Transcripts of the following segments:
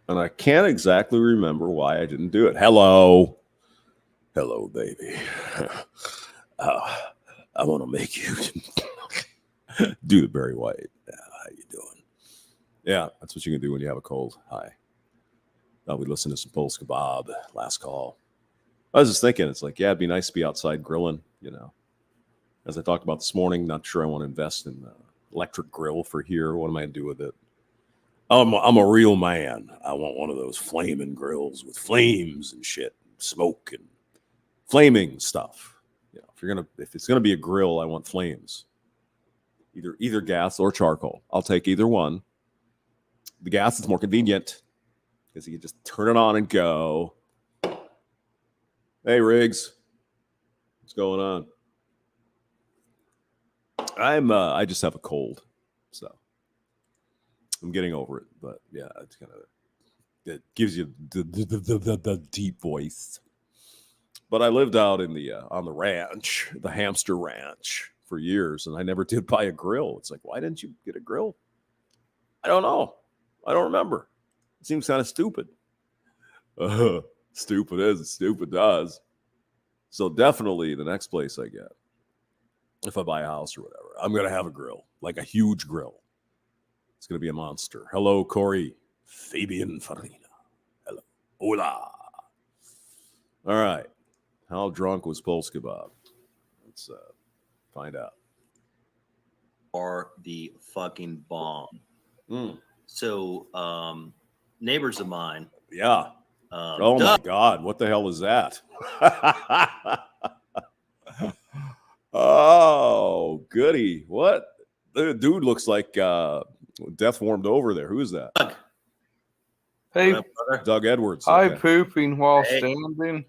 And I can't exactly remember why I didn't do it. Hello, baby. I want to make you do the Barry White. How you doing? Yeah, that's what you can do when you have a cold. Hi. We listened to some Polska Bob, last call. I was just thinking, it's like, yeah, it'd be nice to be outside grilling, As I talked about this morning, not sure I want to invest in an electric grill for here. What am I going to do with it? I'm a real man. I want one of those flaming grills with flames and shit, smoke and flaming stuff. If it's gonna be a grill, I want flames. Either gas or charcoal. I'll take either one. The gas is more convenient because you can just turn it on and go. Hey, Riggs, what's going on? I just have a cold, so I'm getting over it. But yeah, it's it gives you the deep voice. But I lived out in on the ranch, the hamster ranch, for years, and I never did buy a grill. It's like, why didn't you get a grill? I don't know. I don't remember. It seems kind of stupid. Stupid is, stupid does. So definitely the next place I get, if I buy a house or whatever, I'm going to have a grill, like a huge grill. It's going to be a monster. Hello, Corey. Fabian Farina. Hello. Hola. All right. How drunk was Polska Bob? Let's find out. Are the fucking bomb. So, neighbors of mine. Yeah. Oh my God. What the hell is that? Oh, goody. What? The dude looks like death warmed over there. Who is that? Doug. Hey, Doug Edwards. Hi, pooping while standing.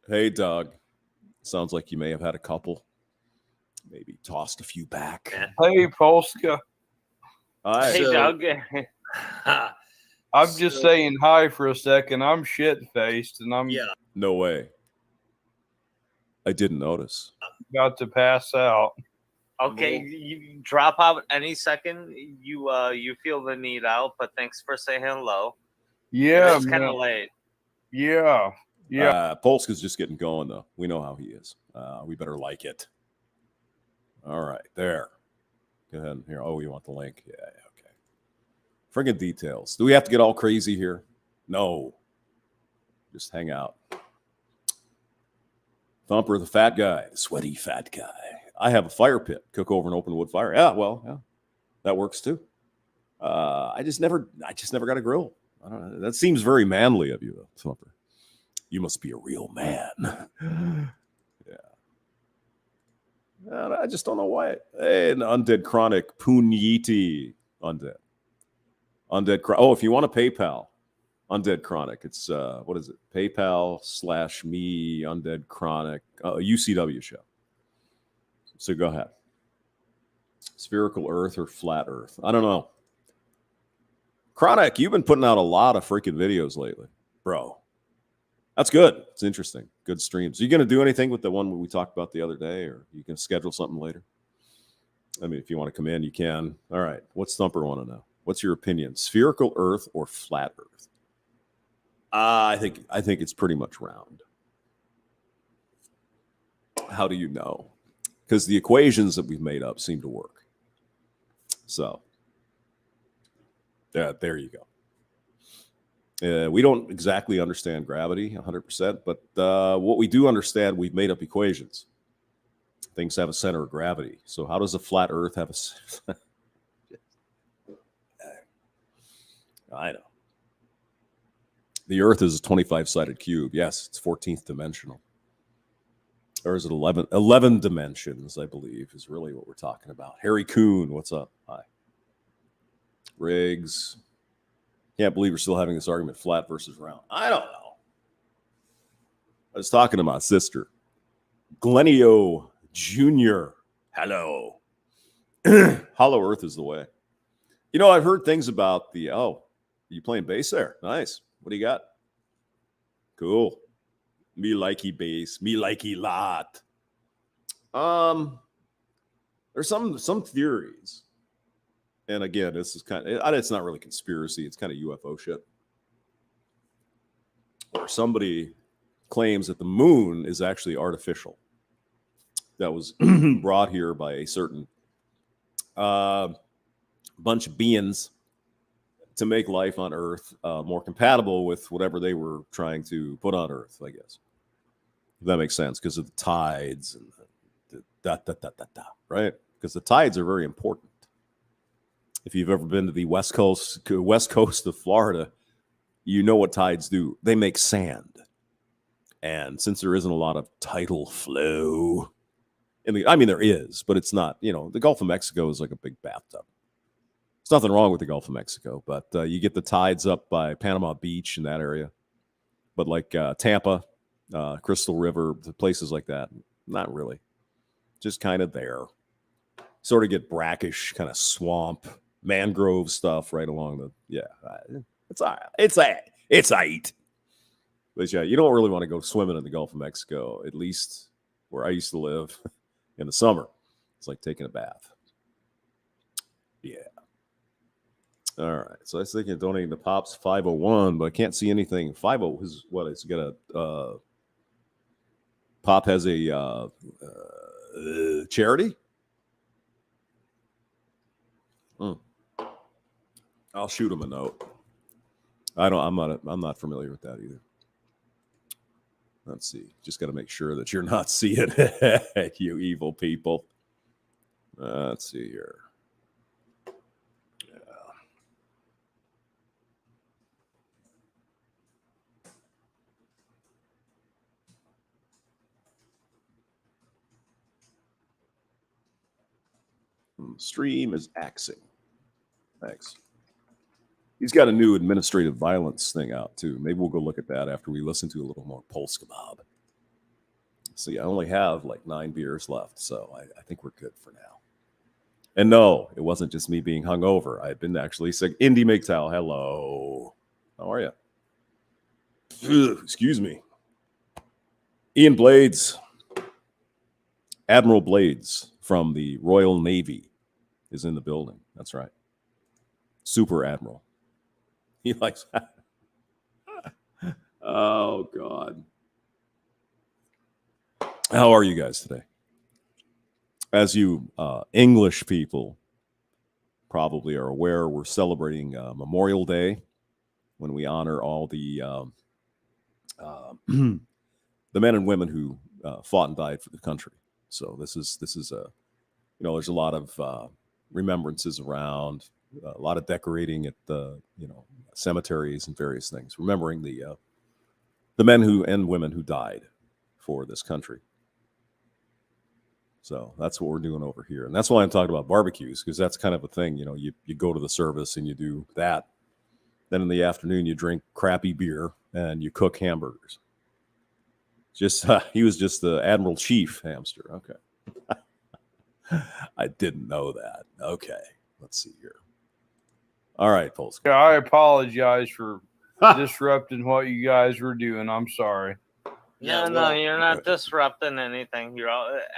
Hey, Doug. Sounds like you may have had a couple. Maybe tossed a few back. Hey, Polska. Hi. Hey, Doug. I'm just saying hi for a second. I'm shit-faced, and I'm No way. I didn't notice. About to pass out. Okay, you drop out any second. You feel the need out, but thanks for saying hello. Yeah, it's kind of late. Yeah. Polska's just getting going, though. We know how he is. We better like it. All right, there. Go ahead and here. Oh, you want the link? Yeah, okay. Friggin' details. Do we have to get all crazy here? No. Just hang out. Thumper, the fat guy, the sweaty fat guy. I have a fire pit. Cook over an open wood fire. Yeah, that works too. I just never got a grill. I don't know. That seems very manly of you, though, Thumper. You must be a real man. Yeah. I just don't know why. Hey, an Undead Chronic, Punyeti Undead. Oh, if you want a PayPal, Undead Chronic. It's what is it? PayPal/me Undead Chronic, UCW show. So go ahead. Spherical Earth or flat Earth? I don't know. Chronic, you've been putting out a lot of freaking videos lately, bro. That's good. It's interesting. Good streams. Are you going to do anything with the one we talked about the other day, or you can schedule something later? I mean, if you want to come in, you can. All right. What's Thumper want to know? What's your opinion? Spherical Earth or flat Earth? I think it's pretty much round. How do you know? Because the equations that we've made up seem to work. So, there you go. We don't exactly understand gravity 100%, but what we do understand, we've made up equations. Things have a center of gravity. So how does a flat Earth have a... I know. The Earth is a 25-sided cube. Yes, it's 14th dimensional. Or is it 11 dimensions, I believe, is really what we're talking about. Harry Kuhn, what's up? Hi. Riggs. Can't believe we're still having this argument, flat versus round. I don't know. I was talking to my sister, Glenio Jr. Hello. Hollow Earth is the way. You know, I've heard things about the, you playing bass there? Nice. What do you got? Cool. Me likey bass. Me likey lot. There's some theories. And again, this is kind of, it's not really conspiracy. It's kind of UFO shit. where somebody claims that the moon is actually artificial. That was brought here by a certain bunch of beings to make life on Earth more compatible with whatever they were trying to put on Earth, I guess. If that makes sense, because of the tides and right? Because the tides are very important. If you've ever been to the west coast of Florida, you know what tides do. They make sand. And since there isn't a lot of tidal flow, there is, but it's not, the Gulf of Mexico is like a big bathtub. There's nothing wrong with the Gulf of Mexico, but you get the tides up by Panama Beach in that area. But like Tampa, Crystal River, places like that, not really. Just kind of there. Sort of get brackish, kind of swamp, mangrove stuff right along it's aight. But yeah, you don't really want to go swimming in the Gulf of Mexico, at least where I used to live in the summer. It's like taking a bath. Yeah. All right. So I was thinking of donating to Pops 501, but I can't see anything. 50 is what? It's got a Pop has a charity. I'll shoot him a note. I'm not familiar with that either. Let's see. Just got to make sure that you're not seeing it, you evil people. Let's see here. Stream is axing. Thanks. He's got a new administrative violence thing out too. Maybe we'll go look at that after we listen to a little more Polska Bob. See, I only have like 9 beers left, so I think we're good for now. And no, it wasn't just me being hungover. I've been actually sick. Indy MGTOW, hello. How are you? Excuse me. Ian Blades, Admiral Blades from the Royal Navy is in the building. That's right. Super Admiral. He likes that. Oh, God. How are you guys today? As you English people probably are aware, we're celebrating Memorial Day when we honor all the the men and women who fought and died for the country. So this is there's a lot of remembrances around, a lot of decorating at the cemeteries and various things, remembering the men and women who died for this country. So that's what we're doing over here, and that's why I'm talking about barbecues, because that's kind of a thing. You go to the service and you do that. Then in the afternoon you drink crappy beer and you cook hamburgers. He was just the Admiral Chief Hamster. Okay. I didn't know that. Okay. Let's see here. All right, Polska. Yeah, I apologize for disrupting what you guys were doing. I'm sorry. No, you're not disrupting anything.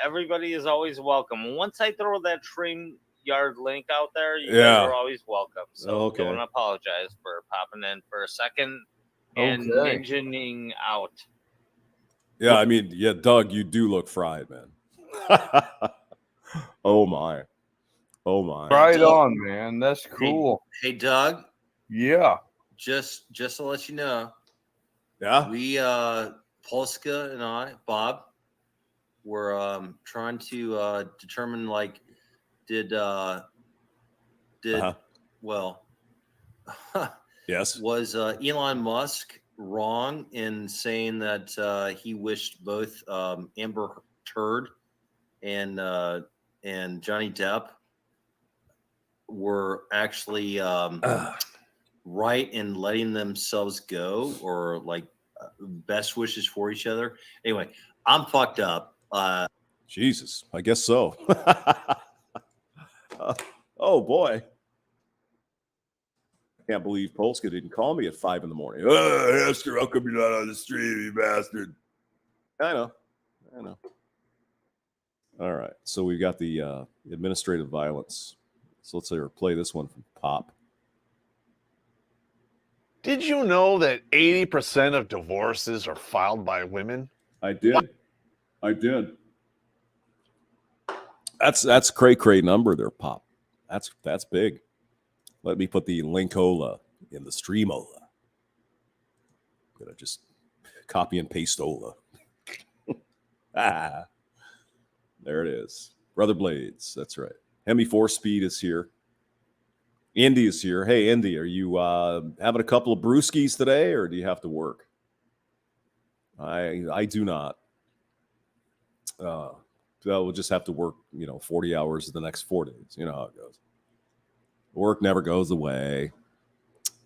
Everybody is always welcome. Once I throw that StreamYard link out there, you guys are always welcome. So don't apologize for popping in for a second and ninjaing out. Yeah, Doug, you do look fried, man. Oh my. Right Doug. on, man. That's cool. Hey, Doug. Yeah. Just to let you know. Yeah. We Polska and I, Bob, were trying to determine did yes, was Elon Musk wrong in saying that he wished both Amber Heard and Johnny Depp were actually right in letting themselves go, or best wishes for each other? Anyway, I'm fucked up. Jesus, I guess so. Oh boy. I can't believe Polska didn't call me at 5 a.m. Oh, Esther, how come you're not on the stream, you bastard? I know. All right. So we've got the administrative violence. So let's play this one from Pop. Did you know that 80% of divorces are filed by women? I did. That's cray number there, Pop. That's big. Let me put the linkola in the streamola. Gonna just copy and paste ola. There it is. Brother Blades. That's right. Hemi 4-Speed is here. Indy is here. Hey, Indy, are you having a couple of brewskis today, or do you have to work? I do not. So we'll just have to work, 40 hours the next 4 days. You know how it goes. Work never goes away.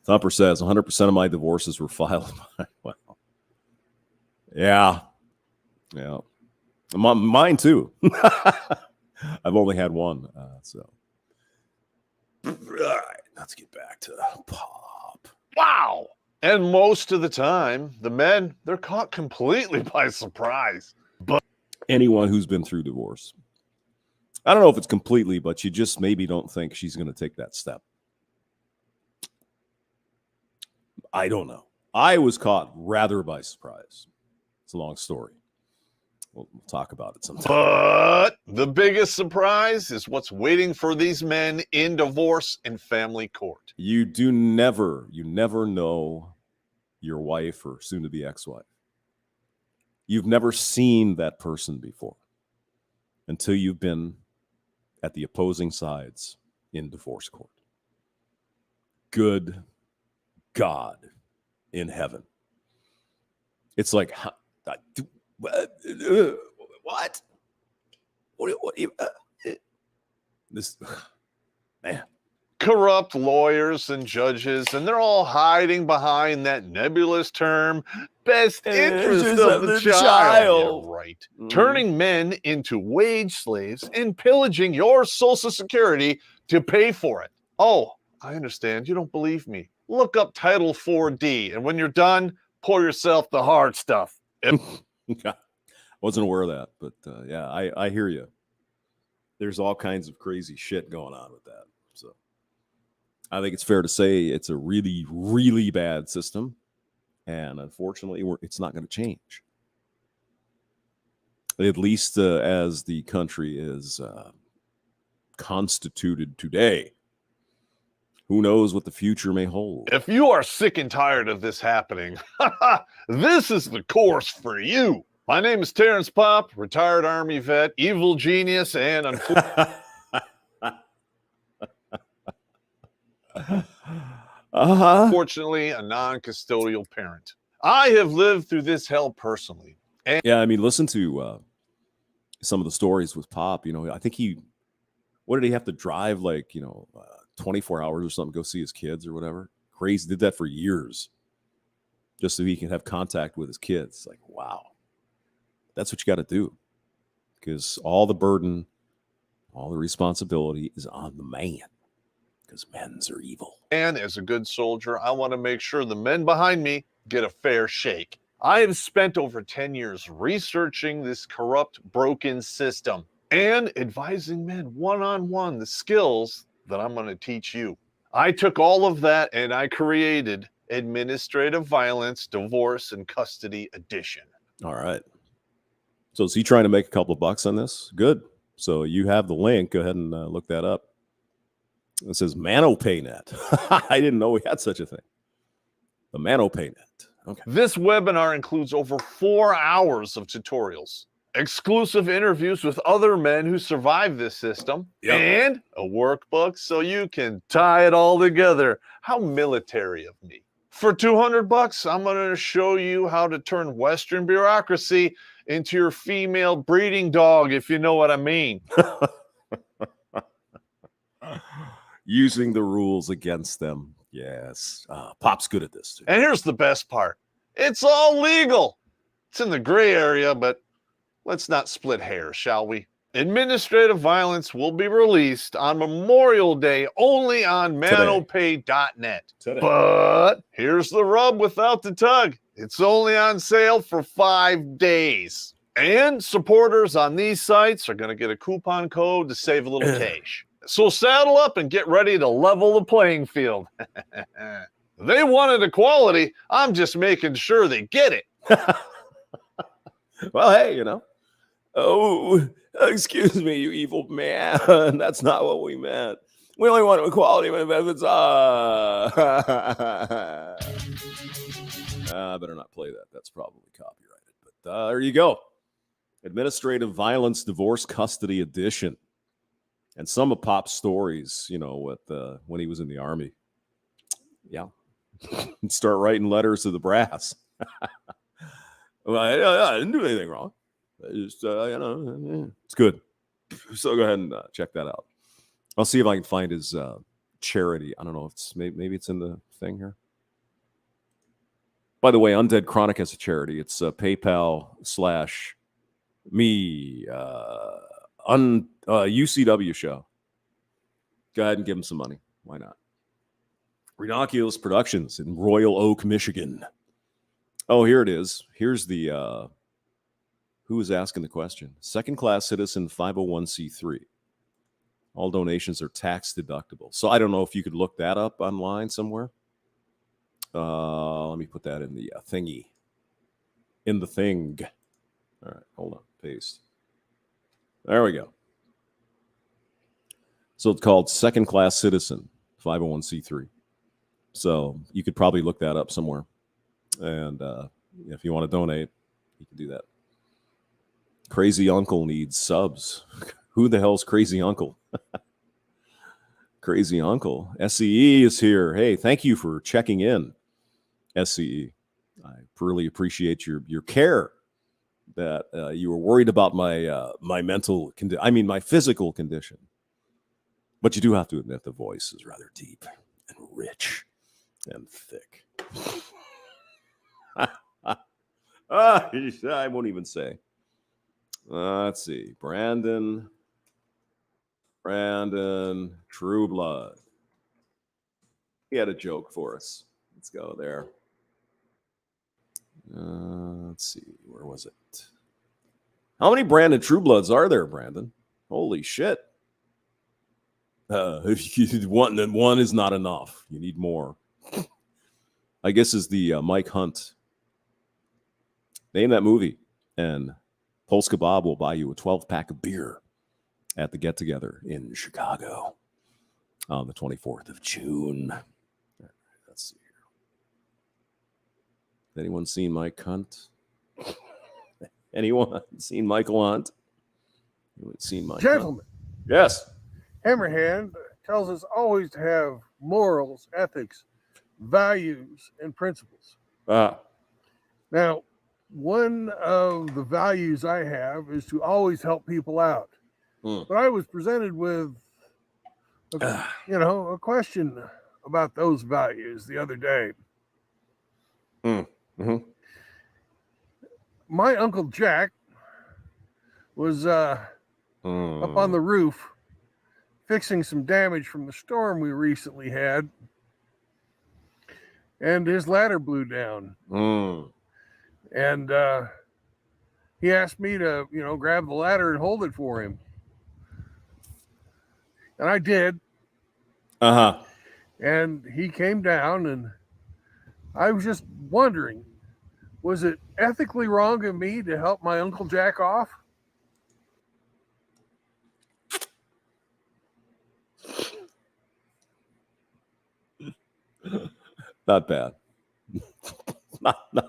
Thumper says 100% of my divorces were filed by, well, yeah. Mine too. I've only had one. So, all right, let's get back to Pop. Wow. And most of the time, the men, they're caught completely by surprise. But anyone who's been through divorce, I don't know if it's completely, but you just maybe don't think she's going to take that step. I don't know. I was caught rather by surprise. It's a long story. We'll talk about it sometime. But the biggest surprise is what's waiting for these men in divorce and family court. You never know your wife or soon-to-be ex-wife. You've never seen that person before until you've been at the opposing sides in divorce court. Good God in heaven. It's like, what? This, man. Corrupt lawyers and judges, and they're all hiding behind that nebulous term, best interest of the child. Yeah, right. Mm. Turning men into wage slaves and pillaging your Social Security to pay for it. Oh, I understand. You don't believe me. Look up Title 4D, and when you're done, pour yourself the hard stuff. I wasn't aware of that, but yeah, I hear you. There's all kinds of crazy shit going on with that. So I think it's fair to say it's a really, really bad system. And unfortunately, it's not going to change. At least as the country is constituted today. Who knows what the future may hold? If you are sick and tired of this happening, this is the course for you. My name is Terrence Pop, retired Army vet, evil genius, and unfortunately, a non-custodial parent. I have lived through this hell personally. Yeah, I mean, listen to some of the stories with Pop. I think what did he have to drive, 24 hours or something, go see his kids or whatever? Crazy. Did that for years just so he can have contact with his kids. Like, wow. That's what you got to do, because all the burden, all the responsibility is on the man, because men's are evil. And as a good soldier, I want to make sure the men behind me get a fair shake. I have spent over 10 years researching this corrupt, broken system and advising men one-on-one the skills that I'm going to teach you. I took all of that and I created Administrative Violence, Divorce, and Custody Edition. All right. So is he trying to make a couple of bucks on this? Good. So you have the link. Go ahead and look that up. It says ManoPayNet. I didn't know we had such a thing. The ManoPayNet. Okay. This webinar includes over 4 hours of tutorials, exclusive interviews with other men who survived this system, and a workbook so you can tie it all together. How military of me. For $200, I'm going to show you how to turn Western bureaucracy into your female breeding dog, if you know what I mean. Using the rules against them. Yes. Pop's good at this too. And here's the best part. It's all legal. It's in the gray area, but let's not split hairs, shall we? Administrative Violence will be released on Memorial Day only on manopay.net. But here's the rub without the tug. It's only on sale for 5 days. And supporters on these sites are going to get a coupon code to save a little cash. So saddle up and get ready to level the playing field. They wanted equality. I'm just making sure they get it. Well, hey, you know. Oh, excuse me, you evil man. That's not what we meant. We only want equality when it's I better not play that. That's probably copyrighted. But there you go. Administrative Violence Divorce Custody Edition. And some of Pop's stories, you know, with when he was in the Army. Yeah. Start writing letters to the brass. Well, I didn't do anything wrong. I just, you know, it's good. So go ahead and check that out. I'll see if I can find his charity. I don't know if it's maybe it's in the thing here. By the way, Undead Chronic has a charity. It's PayPal/me UCW show. Go ahead and give him some money. Why not? Renoculous Productions in Royal Oak, Michigan. Oh, here it is. Here's the who is asking the question. Second-class citizen 501c3. All donations are tax deductible. So I don't know if you could look that up online somewhere. Let me put that in the thingy. In the thing. All right, hold on. Paste. There we go. So it's called Second Class Citizen 501c3. So you could probably look that up somewhere. And if you want to donate, you can do that. Crazy Uncle needs subs. Who the hell's Crazy Uncle? Crazy Uncle. SCE is here. Hey, thank you for checking in, SCE. I really appreciate your care that you were worried about my mental condition. I mean, my physical condition. But you do have to admit the voice is rather deep and rich and thick. I won't even say. Let's see. Brandon, True Blood. He had a joke for us. Let's go there. Let's see. Where was it? How many Brandon True Bloods are there, Brandon? Holy shit. If you want, then one is not enough. You need more. I guess is the Mike Hunt. Name that movie, and Pulse Kebab will buy you a 12-pack of beer at the get-together in Chicago on the 24th of June. Let's see here. Anyone seen Mike Hunt? Anyone seen Michael Hunt? Anyone seen Mike Gentlemen, Hunt? Yes. Hammerhand tells us always to have morals, ethics, values, and principles. Now, one of the values I have is to always help people out. But I was presented with, a question about those values the other day. My Uncle Jack was up on the roof fixing some damage from the storm we recently had, and his ladder blew down. And he asked me to, grab the ladder and hold it for him. And I did. And he came down, and I was just wondering, was it ethically wrong of me to help my Uncle Jack off? Not bad. not bad.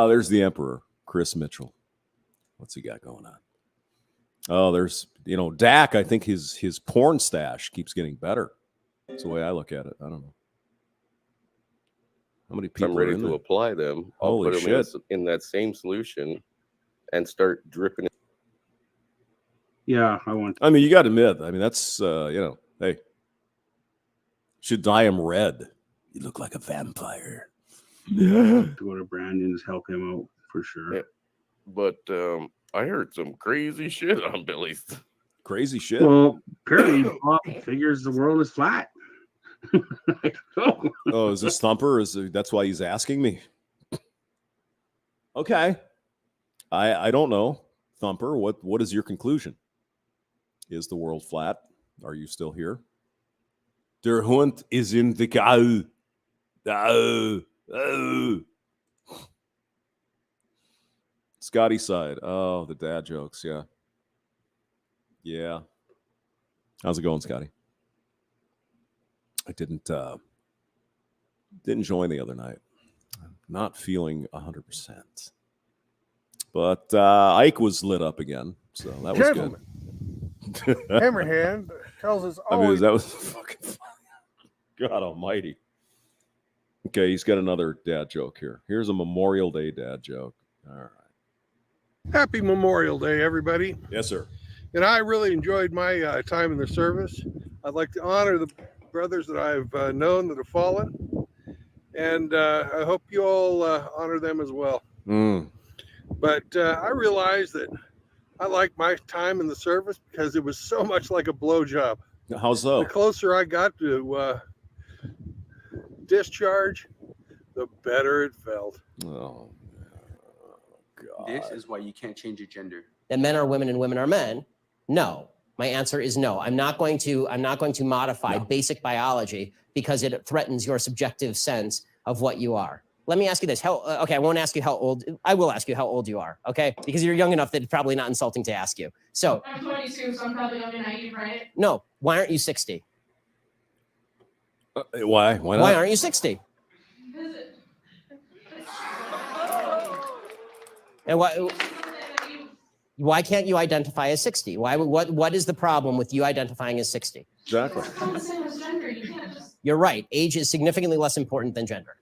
There's the Emperor, Chris Mitchell. What's he got going on? Oh, there's, Dak. I think his porn stash keeps getting better. That's the way I look at it. I don't know. How many people I'm ready are in to there? apply them. I'll Holy put them shit. in that same solution and start dripping. Yeah, I want. I mean, you got to admit. I mean, that's hey, should dye him red. You look like a vampire. To go to Brandon's, help him out for sure. Yeah. But I heard some crazy shit on Billy's. Crazy shit. Well, apparently Bob figures the world is flat. I don't know. Oh, is this Thumper? That's why he's asking me? Okay. I don't know. Thumper, what is your conclusion? Is the world flat? Are you still here? Der Hund is in the cow. Scotty side. Oh, the dad jokes. Yeah. Yeah. How's it going, Scotty? I didn't join the other night. I'm not feeling 100%. But Ike was lit up again, so that was Gentlemen, good. Hammerhand tells us I mean, always. that was fucking funny. God almighty. Okay, he's got another dad joke here. Here's a Memorial Day dad joke. All right. Happy Memorial Day, everybody. Yes, sir. And I really enjoyed my time in the service. I'd like to honor the brothers that I've known that have fallen. And I hope you all honor them as well. But I realized that I like my time in the service because it was so much like a blowjob. How so? The closer I got to discharge, the better it felt. Oh, God. This is why you can't change your gender. That men are women and women are men? No. My answer is no. I'm not going to modify basic biology because it threatens your subjective sense of what you are. Let me ask you this. Okay, I won't ask you how old. I will ask you how old you are, okay? Because you're young enough that it's probably not insulting to ask you. So I'm 22, so I'm probably young and naive, right? No. Why aren't you 60? Why? Why not? Why aren't you 60? And why can't you identify as 60? What is the problem with you identifying as 60? Exactly. It's not the same as gender. You can't just. You're right. Age is significantly less important than gender.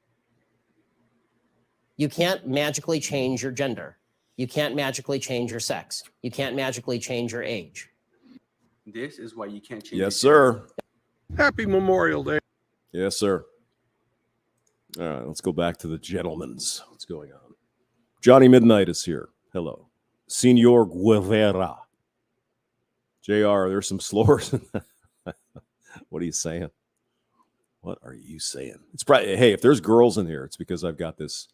You can't magically change your gender. You can't magically change your sex. You can't magically change your age. This is why you can't change. Yes, sir. Happy Memorial Day. Yes, sir. All right, let's go back to the gentlemen's. What's going on? Johnny Midnight is here. Hello. Senor Guevara. JR, there's some slurs. What are you saying? What are you saying? It's probably, hey, if there's girls in here, it's because I've got this.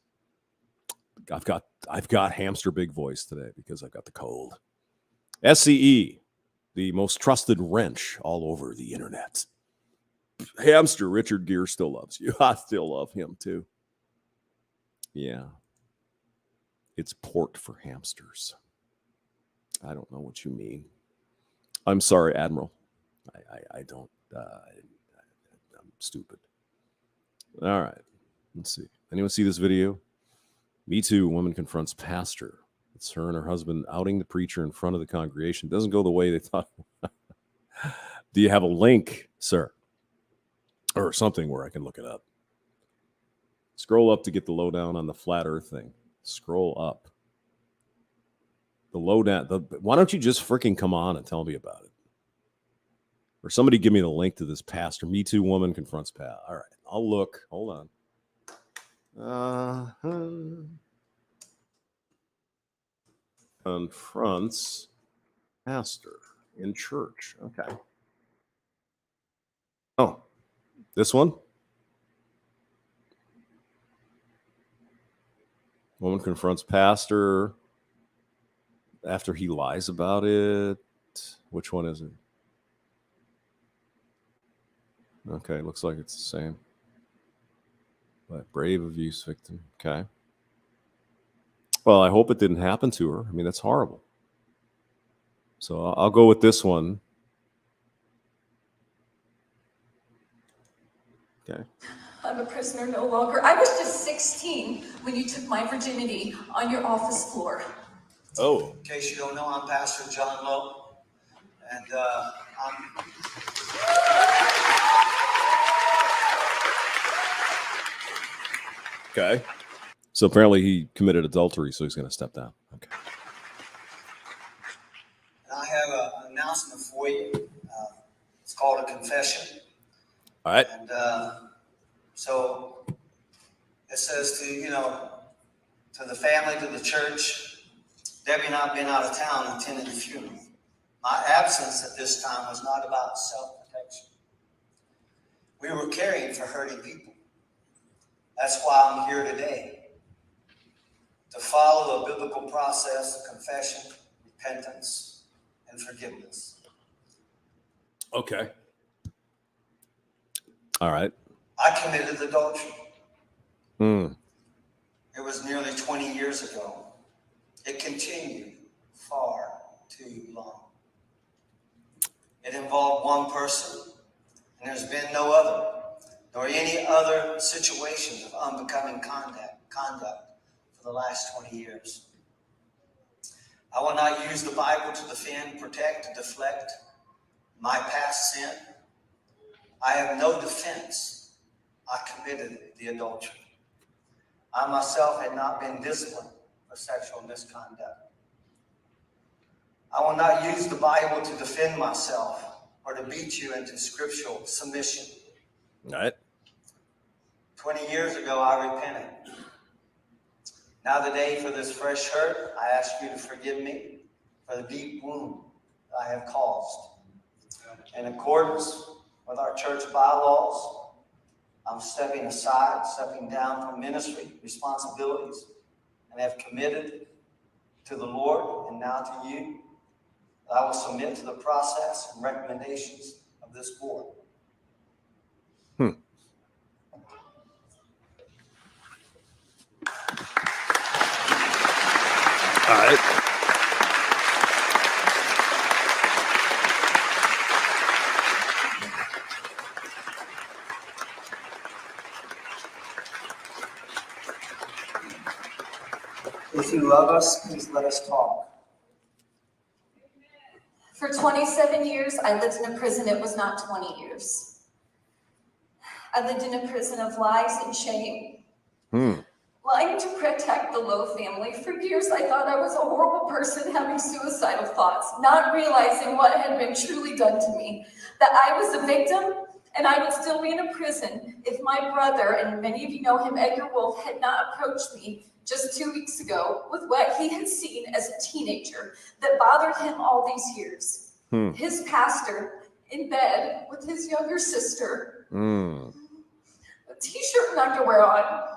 I've got hamster big voice today because I've got the cold. SCE, the most trusted wrench all over the internet. Hamster Richard Gere still loves you. I still love him too. Yeah. It's port for hamsters. I don't know what you mean. I'm sorry, Admiral. I don't. I'm stupid. All right. Let's see. Anyone see this video? Me Too. Woman confronts pastor. It's her and her husband outing the preacher in front of the congregation. Doesn't go the way they thought. Do you have a link, sir? Or something where I can look it up. Scroll up to get the lowdown on the flat earth thing. Scroll up. The lowdown. Why don't you just freaking come on and tell me about it? Or somebody give me the link to this pastor. Me Too woman confronts pastor. All right. I'll look. Hold on. Confronts pastor in church. Okay. Oh, this one? Woman confronts pastor after he lies about it. Which one is it? Okay, looks like it's the same. But brave abuse victim. Okay. Well, I hope it didn't happen to her. I mean, that's horrible. So I'll go with this one. Okay. I'm a prisoner no longer. I was just 16 when you took my virginity on your office floor. Oh. In case you don't know, I'm Pastor John Lowe, and I'm... Okay. So apparently he committed adultery, so he's going to step down. Okay. I have an announcement for you. It's called a confession. All right. And so it says to the family, to the church, Debbie and I have been out of town attending the funeral. My absence at this time was not about self-protection. We were caring for hurting people. That's why I'm here today, to follow the biblical process of confession, repentance, and forgiveness. Okay. All right. I committed adultery. Hmm. It was nearly 20 years ago. It continued far too long. It involved one person, and there's been no other, nor any other situation of unbecoming conduct for the last 20 years. I will not use the Bible to defend, protect, to deflect my past sin. I have no defense. I committed the adultery. I myself had not been disciplined for sexual misconduct. I will not use the Bible to defend myself or to beat you into scriptural submission. All right. 20 years ago, I repented. Now today, for this fresh hurt, I ask you to forgive me for the deep wound I have caused. In accordance with our church bylaws, I'm stepping aside, stepping down from ministry responsibilities, and have committed to the Lord and now to you that I will submit to the process and recommendations of this board. All right. If you love us, please let us talk. For 27 years, I lived in a prison. It was not 20 years. I lived in a prison of lies and shame. Lying to protect the Lowe family. For years, I thought I was a horrible person having suicidal thoughts, not realizing what had been truly done to me, that I was a victim and I would still be in a prison if my brother, and many of you know him, Edgar Wolf, had not approached me just 2 weeks ago with what he had seen as a teenager that bothered him all these years. His pastor in bed with his younger sister, a t-shirt and underwear on.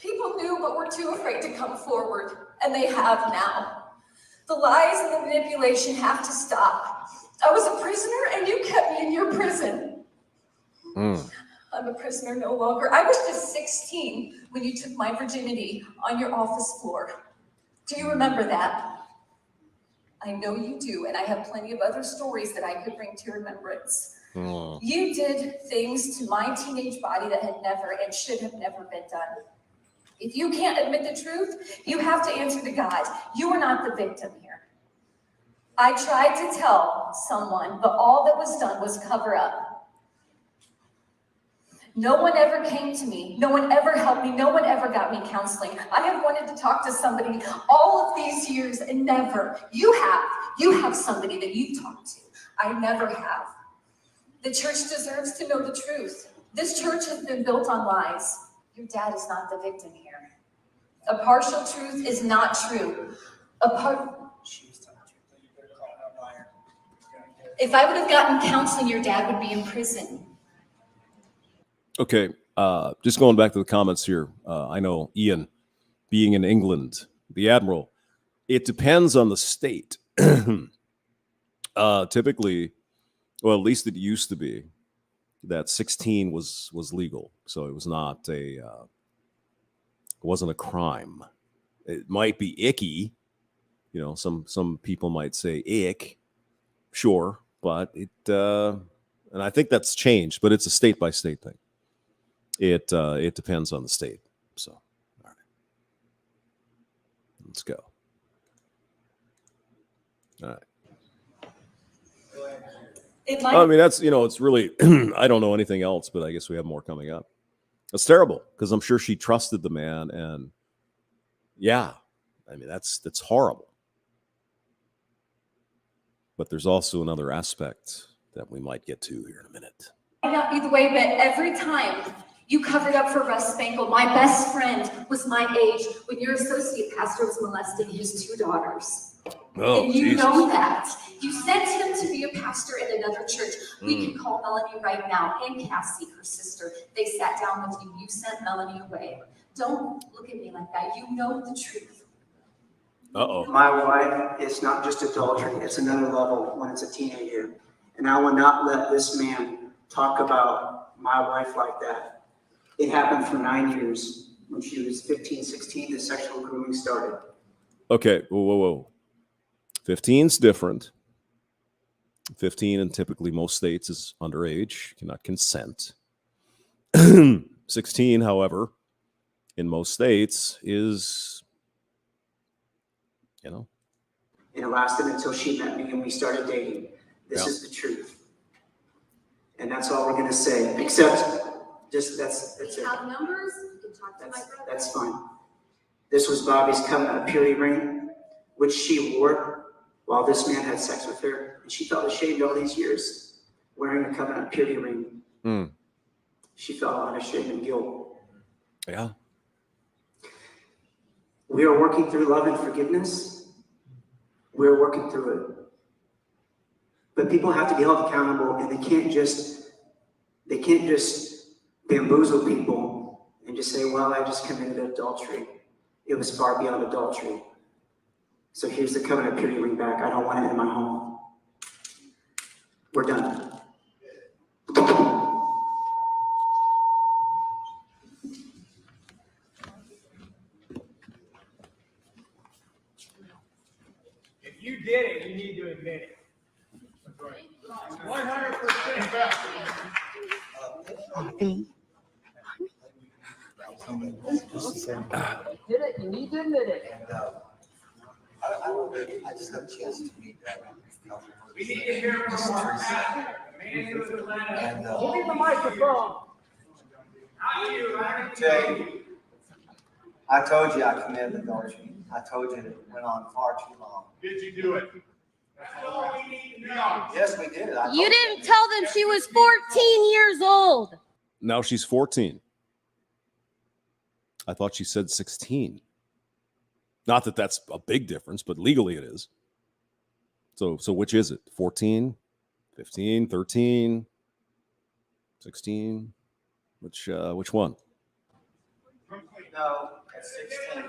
People knew but were too afraid to come forward, and they have now. The lies and the manipulation have to stop. I was a prisoner and you kept me in your prison. I'm a prisoner no longer. I was just 16 when you took my virginity on your office floor. Do you remember that? I know you do, and I have plenty of other stories that I could bring to your remembrance. You did things to my teenage body that had never and should have never been done. If you can't admit the truth, you have to answer to God. You are not the victim here. I tried to tell someone, but all that was done was cover up. No one ever came to me. No one ever helped me. No one ever got me counseling. I have wanted to talk to somebody all of these years and never. You have somebody that you talk to. I never have. The church deserves to know the truth. This church has been built on lies. Your dad is not the victim here. A partial truth is not true. If I would have gotten counseling, your dad would be in prison. Okay. Just going back to the comments here. I know Ian, being in England, the Admiral, it depends on the state. Typically, well, at least it used to be, that 16 was legal. So it was not it wasn't a crime. It might be icky. You know, some people might say ick. Sure. But it, and I think that's changed, but it's a state by state thing. It depends on the state. So, all right. Let's go. All right. I mean, that's, it's really, I don't know anything else, but I guess we have more coming up. It's terrible because I'm sure she trusted the man, and yeah, I mean, that's horrible. But there's also another aspect that we might get to here in a minute. Might not be the way, but every time you covered up for Russ Spangle, my best friend was my age when your associate pastor was molesting his 2 daughters. Oh, and you Jesus. know that. You sent him to be a pastor in another church. We can call Melanie right now, and Cassie, her sister. They sat down with you. You sent Melanie away. Don't look at me like that. You know the truth. Uh-oh. My wife, it's not just adultery, it's another level when it's a teenager. And I will not let this man talk about my wife like that. It happened for 9 years. When she was 15, 16, the sexual grooming started. Okay, whoa. 15's different. 15 in typically most states is underage, cannot consent. 16, however, in most states is, And it lasted until she met me and we started dating. This is the truth. And that's all we're going to say, except just that's it. Have numbers, you can talk to my brother. That's fine. This was Bobby's covenant of purity ring, which she wore while this man had sex with her. And she felt ashamed all these years wearing a covenant of purity ring. She felt a lot of shame and guilt. Yeah. We are working through love and forgiveness. We're working through it. But people have to be held accountable, and they can't just bamboozle people and just say, well, I just committed adultery. It was far beyond adultery. So here's the covenant of purity ring back. I don't want it in my home. We're done. If you did it, you need to admit it. 100%. Did it? You need to admit it. I just got a chance to meet that. We need to hear from our pastor, the man who is And, Give me the microphone. Not you, right? Jay, I told you I committed adultery. I told you it went on far too long. Did you do it? That's all we need to know. Yes, we did. You didn't tell them she was 14 years old. Now she's 14. I thought she said 16. Not that that's a big difference, but legally it is. So which is it? 14, 15, 13, 16? Which one? No, at 16.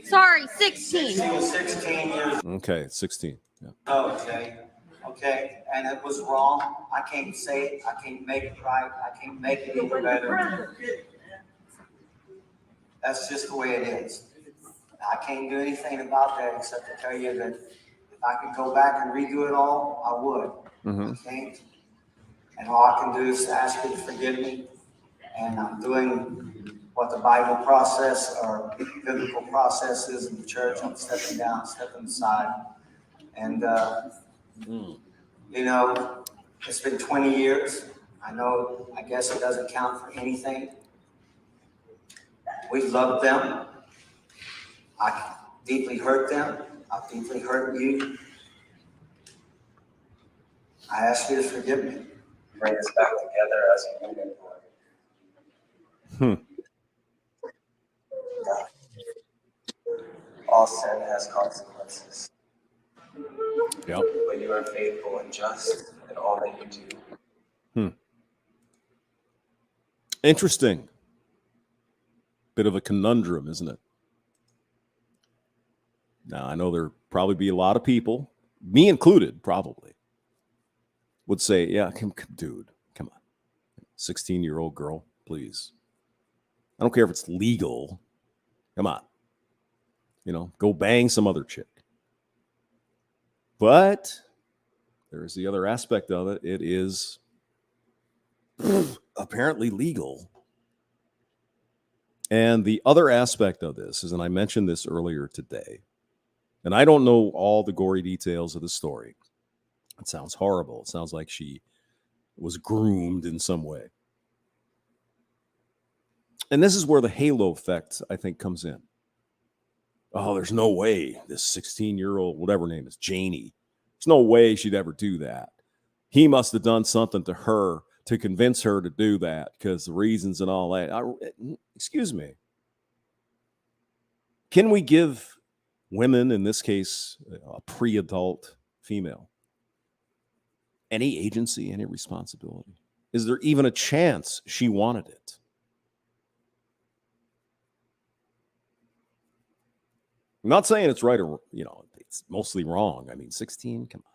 Sorry, 16. She was 16 years. Okay, 16. Yeah. Okay. Okay. And it was wrong. I can't say it. I can't make it right. I can't make it any better. That's just the way it is. I can't do anything about that except to tell you that if I could go back and redo it all, I would. I can't. And all I can do is ask you to forgive me. And I'm doing what the Bible process or biblical process is in the church. I'm stepping down, stepping aside. And, it's been 20 years. I guess it doesn't count for anything. We loved them. I deeply hurt them. I deeply hurt you. I ask you to forgive me. Bring us back together as a unit, Lord. All sin has consequences. Yep. But you are faithful and just in all that you do. Interesting. Bit of a conundrum, isn't it? Now, I know there'll probably be a lot of people, me included, probably, would say, yeah, dude, come on. 16-year-old girl, please. I don't care if it's legal. Come on. Go bang some other chick. But there's the other aspect of it. It is apparently legal. And the other aspect of this is, and I mentioned this earlier today, and I don't know all the gory details of the story. It sounds horrible. It sounds like she was groomed in some way. And this is where the halo effect, I think, comes in. Oh, there's no way this 16-year-old, whatever her name is, Janie, there's no way she'd ever do that. He must have done something to her to convince her to do that because the reasons and all that. Excuse me. Can we give women, in this case, a pre-adult female, any agency, any responsibility? Is there even a chance she wanted it? I'm not saying it's right or, it's mostly wrong. I mean, 16, come on.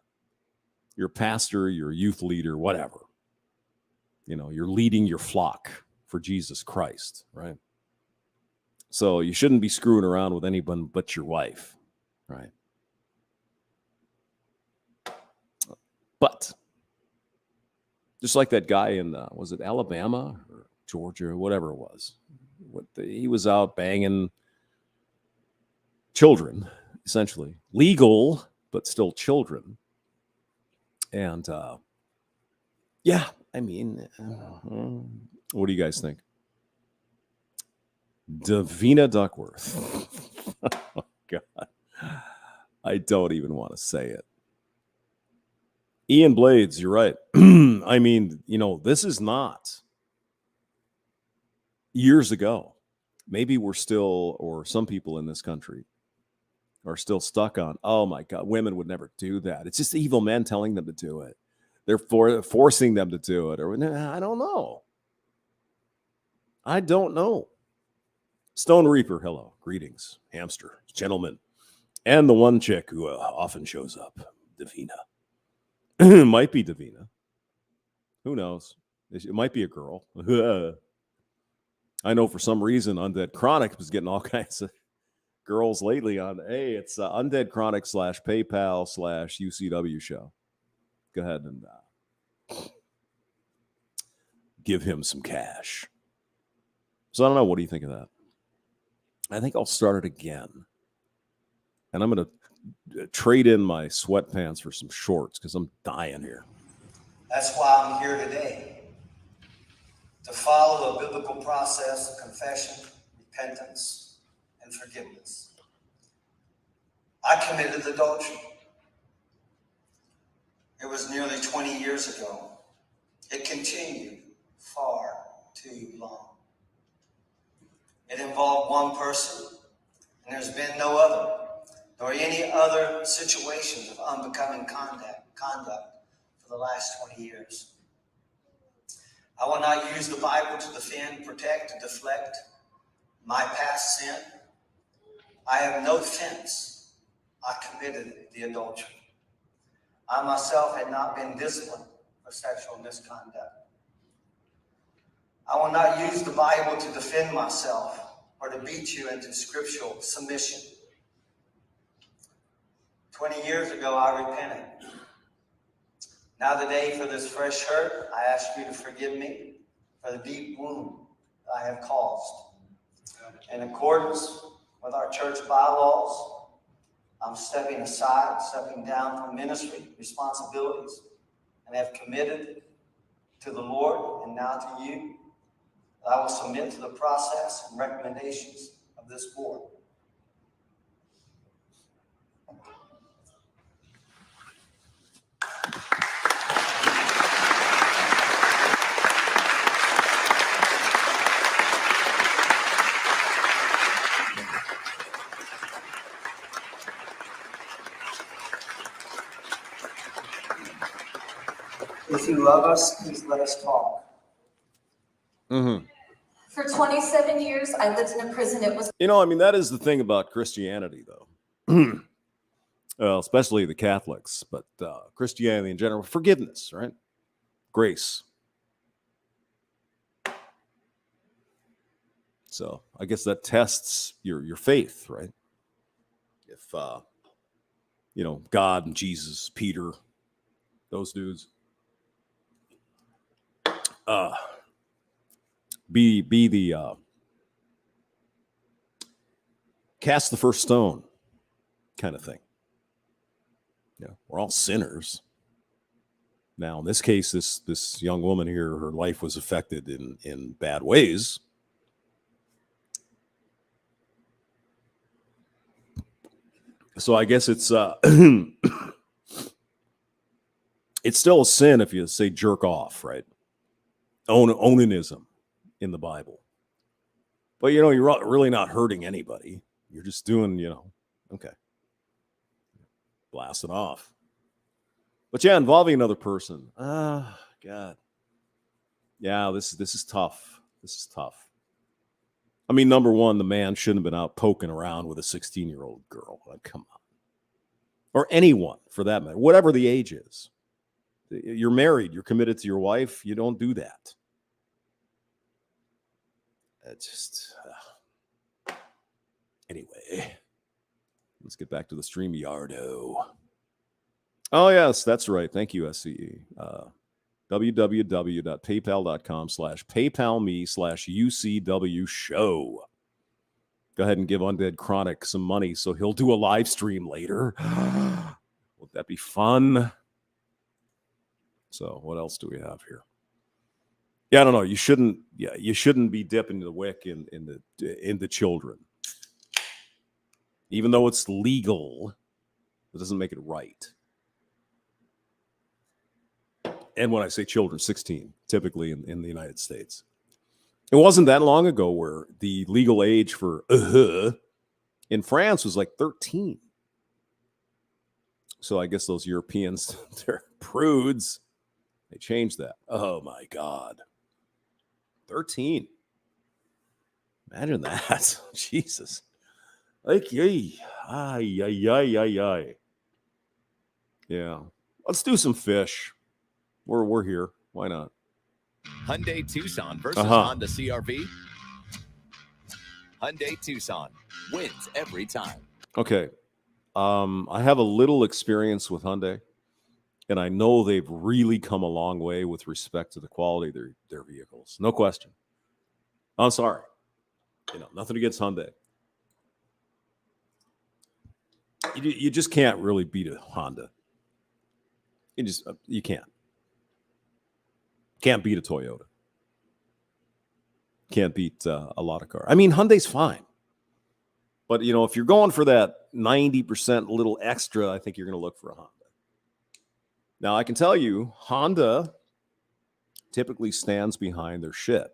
You're a pastor, you're a youth leader, whatever. You're leading your flock for Jesus Christ, right? So you shouldn't be screwing around with anyone but your wife, right? But just like that guy in, was it Alabama or Georgia or whatever it was, he was out banging children, essentially. Legal, but still children. And yeah, I mean, what do you guys think? Davina Duckworth. Oh, God. I don't even want to say it. Ian Blades, you're right. I mean, this is not years ago. Maybe we're still, or some people in this country are still stuck on, oh my God, women would never do that. It's just evil men telling them to do it. They're forcing them to do it. Or I don't know. I don't know. Stone Reaper, hello. Greetings. Hamster, gentlemen. And the one chick who often shows up, Davina. Might be Davina. Who knows? It might be a girl. I know for some reason Undead Chronic was getting all kinds of girls lately on, hey, it's Undead Chronic /PayPal/UCW show. Go ahead and give him some cash. So I don't know. What do you think of that? I think I'll start it again. And I'm going to trade in my sweatpants for some shorts because I'm dying here. That's why I'm here today. To follow a biblical process of confession, repentance, and forgiveness. I committed adultery. It was nearly 20 years ago. It continued far too long. It involved one person, and there's been no other, nor any other situations of unbecoming conduct for the last 20 years. I will not use the Bible to defend, protect, and deflect my past sin. I have no defense. I committed the adultery. I myself had not been disciplined for sexual misconduct. I will not use the Bible to defend myself or to beat you into scriptural submission. 20 years ago, I repented. Now today, for this fresh hurt, I ask you to forgive me for the deep wound I have caused. In accordance with our church bylaws, I'm stepping down from ministry responsibilities, and have committed to the Lord and now to you that I will submit to the process and recommendations of this board. If you love us, please let us talk. Mm-hmm. For 27 years, I lived in a prison. It was. That is the thing about Christianity, though. Well, especially the Catholics, but Christianity in general, forgiveness, right? Grace. So I guess that tests your faith, right? If God and Jesus, Peter, those dudes, be the cast the first stone kind of thing. Yeah, we're all sinners. Now, in this case, this young woman here, her life was affected in bad ways. So I guess it's it's still a sin if you say jerk off, right? Onanism in the Bible. But you're really not hurting anybody. You're just doing, okay. Blast it off. But yeah, involving another person. God. Yeah, this is tough. This is tough. I mean, number one, the man shouldn't have been out poking around with a 16-year-old girl. Like, come on. Or anyone, for that matter, whatever the age is. You're married. You're committed to your wife. You don't do that. It's just anyway. Let's get back to the StreamYardo. Oh yes, that's right. Thank you, SCE. www.paypal.com/PayPalMe/UCW show. Go ahead and give Undead Chronic some money so he'll do a live stream later. Would that be fun? So what else do we have here? Yeah, I don't know. You shouldn't be dipping the wick in the children. Even though it's legal, it doesn't make it right. And when I say children, 16, typically in the United States. It wasn't that long ago where the legal age for in France was like 13. So I guess those Europeans, they're prudes. They changed that. Oh my God. 13. Imagine that. Jesus. Like, yay. Ay. Yeah. Let's do some fish. We're here. Why not? Hyundai Tucson versus Honda CR-V. Hyundai Tucson wins every time. Okay. I have a little experience with Hyundai, and I know they've really come a long way with respect to the quality of their vehicles. No question. I'm sorry. Nothing against Hyundai. You just can't really beat a Honda. You can't. Can't beat a Toyota. Can't beat a lot of cars. I mean, Hyundai's fine. But, if you're going for that 90% little extra, I think you're going to look for a Honda. Now, I can tell you, Honda typically stands behind their shit.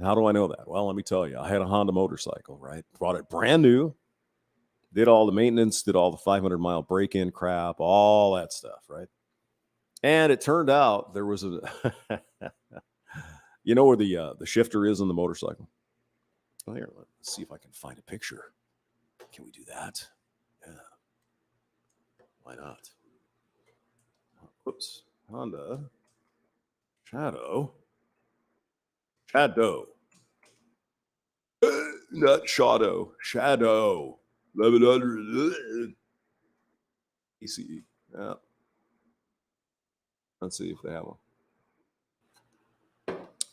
How do I know that? Well, let me tell you. I had a Honda motorcycle, right? Brought it brand new. Did all the maintenance, did all the 500-mile break-in crap, all that stuff, right? And it turned out there was a... You know where the shifter is on the motorcycle? Well, here, let's see if I can find a picture. Can we do that? Yeah. Why not? Whoops. Honda. Shadow. Not Shadow. Shadow. 1100. ECE. Yeah. Let's see if they have one.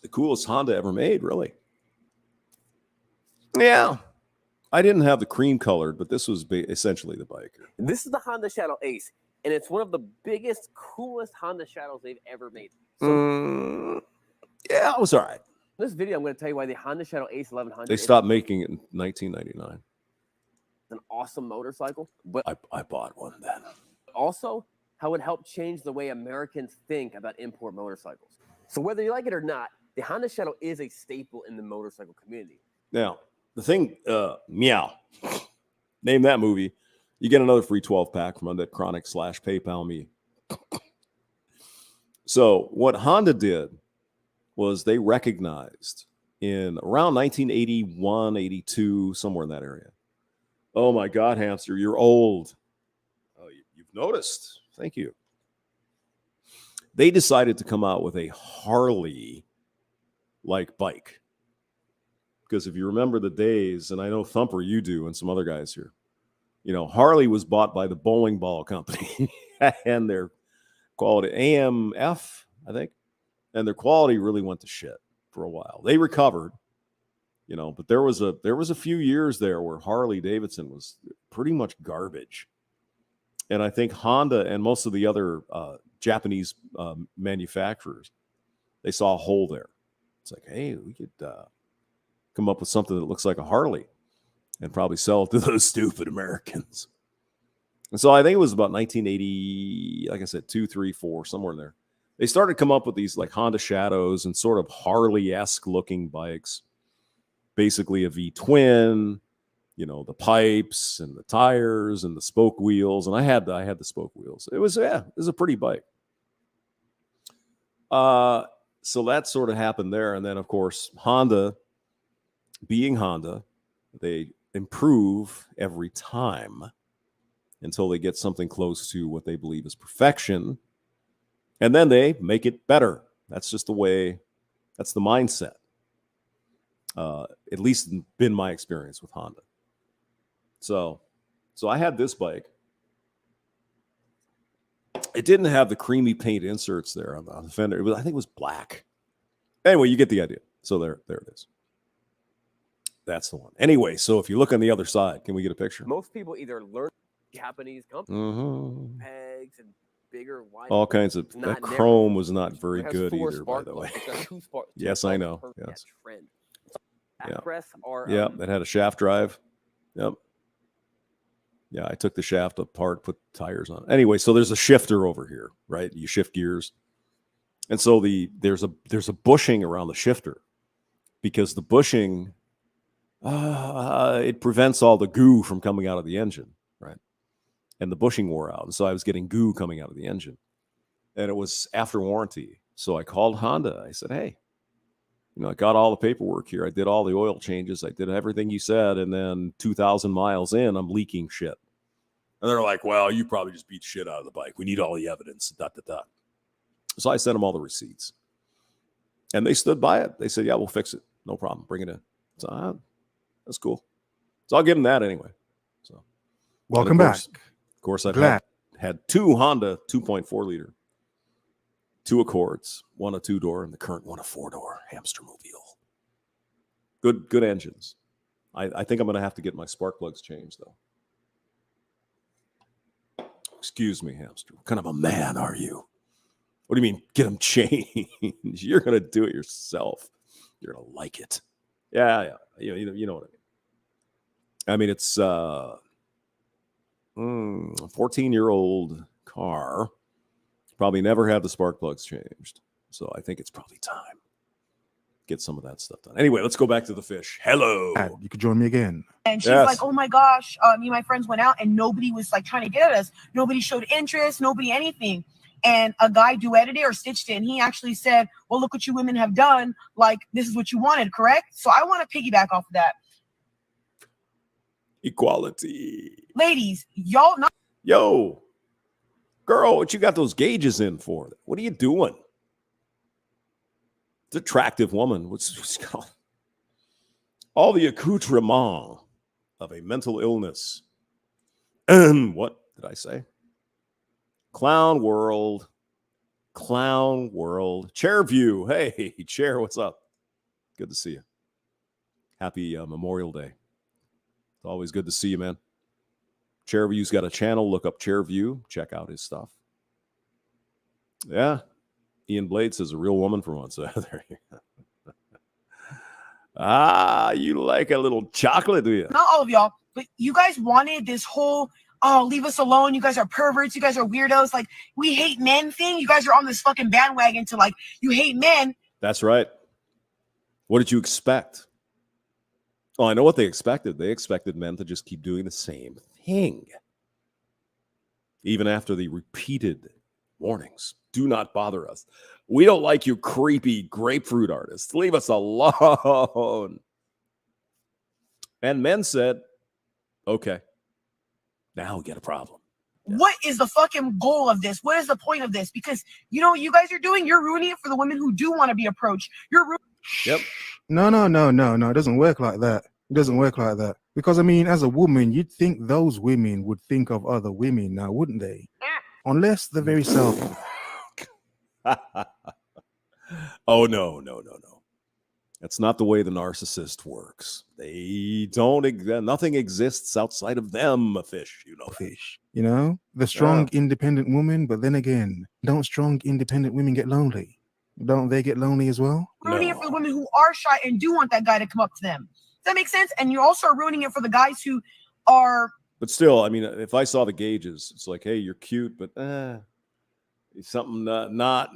The coolest Honda ever made, really. Yeah. I didn't have the cream colored, but this was essentially the bike. This is the Honda Shadow Ace, and it's one of the biggest, coolest Honda Shadows they've ever made. So, yeah, it was all right. In this video, I'm going to tell you why the Honda Shadow Ace 1100 They stopped making it in 1999. An awesome motorcycle, but I bought one then. Also, how it helped change the way Americans think about import motorcycles. So whether you like it or not, the Honda Shadow is a staple in the motorcycle community. Now, the thing, meow. Name that movie. You get another free 12-pack from Undead Chronic /PayPal me. So what Honda did was they recognized in around 1981, 82, somewhere in that area. Oh my God, hamster, you're old. Oh, you've noticed. Thank you. They decided to come out with a Harley-like bike. Because if you remember the days, and I know Thumper, you do, and some other guys here, Harley was bought by the bowling ball company and their quality, AMF, I think, and their quality really went to shit for a while. They recovered, but there was a few years there where Harley Davidson was pretty much garbage. And I think Honda and most of the other Japanese manufacturers, they saw a hole there. It's like, hey, we could come up with something that looks like a Harley and probably sell it to those stupid Americans. And so I think it was about 1980, like I said, 2, 3, 4, somewhere in there. They started to come up with these like Honda Shadows and sort of Harley-esque looking bikes. Basically a V-twin, the pipes and the tires and the spoke wheels. And I had the spoke wheels. It was a pretty bike. So that sort of happened there. And then, of course, Honda, being Honda, they improve every time until they get something close to what they believe is perfection. And then they make it better. That's just the way, that's the mindset. At least been my experience with Honda. So I had this bike. It didn't have the creamy paint inserts there on the fender. I think it was black. Anyway, you get the idea. So there it is. That's the one. Anyway, so if you look on the other side, can we get a picture? Most people either learn Japanese companies, pegs and bigger, wide. All kinds of that chrome was not very good either, by the way. Yes, I know. Yes. Yeah. Yeah, that had a shaft drive. Yep. Yeah, I took the shaft apart, put tires on. Anyway, so there's a shifter over here, right? You shift gears. And so there's a bushing around the shifter because the bushing it prevents all the goo from coming out of the engine, right? And the bushing wore out. And so I was getting goo coming out of the engine. And it was after warranty. So I called Honda. I said, hey, I got all the paperwork here. I did all the oil changes. I did everything you said. And then 2,000 miles in, I'm leaking shit. And they're like, well, you probably just beat shit out of the bike. We need all the evidence. ... So I sent them all the receipts. And they stood by it. They said, yeah, we'll fix it. No problem. Bring it in. So that's cool. So I'll give them that anyway. So welcome back. Of course, I've had two Honda 2.4 liter, 2 Accords, one a 2-door, and the current one a 4-door hamster mobile. Good engines. I think I'm going to have to get my spark plugs changed, though. Excuse me, hamster. What kind of a man are you? What do you mean, get them changed? You're going to do it yourself. You're going to like it. Yeah. You know what I mean. It's a 14-year-old car. Probably never had the spark plugs changed. So I think it's probably time. Get some of that stuff done. Anyway, let's go back to the fish. Hello. You could join me again. And she's like, oh my gosh, me and my friends went out and nobody was like trying to get at us. Nobody showed interest, nobody anything. And a guy duetted it or stitched it. And he actually said, well, look what you women have done. Like, this is what you wanted, correct? So I want to piggyback off of that. Equality. Ladies, y'all not. Yo, girl, what you got those gauges in for? What are you doing? It's an attractive woman. What's called all the accoutrement of a mental illness. What did I say? Clown world. Chair view. Hey, Chair, what's up? Good to see you. Happy Memorial Day. It's always good to see you, man. Chairview's got a channel. Look up Chairview. Check out his stuff. Yeah. Ian Blade says a real woman for once. There you go. You like a little chocolate, do you? Not all of y'all, but you guys wanted this whole, leave us alone. You guys are perverts. You guys are weirdos. Like, we hate men thing. You guys are on this fucking bandwagon to like, you hate men. That's right. What did you expect? Oh, I know what they expected. They expected men to just keep doing the same thing. Even after the repeated warnings. Do not bother us. We don't like you creepy grapefruit artists. Leave us alone. And men said, okay, now we get a problem. What is the fucking goal of this? What is the point of this? Because you know what you guys are doing? You're ruining it for the women who do want to be approached. Yep. No. It doesn't work like that. It doesn't work like that. Because, I mean, as a woman, you'd think those women would think of other women now, wouldn't they? Unless they're very selfish. Oh, no. That's not the way the narcissist works. They don't, nothing exists outside of them, a fish, Fish, the strong, independent woman, but then again, don't strong, independent women get lonely? Don't they get lonely as well? Ruining it for the women who are shy and do want that guy to come up to them. Does that make sense? And you're also ruining it for the guys who are. But still, I mean, if I saw the gauges, it's like, hey, you're cute, but something not.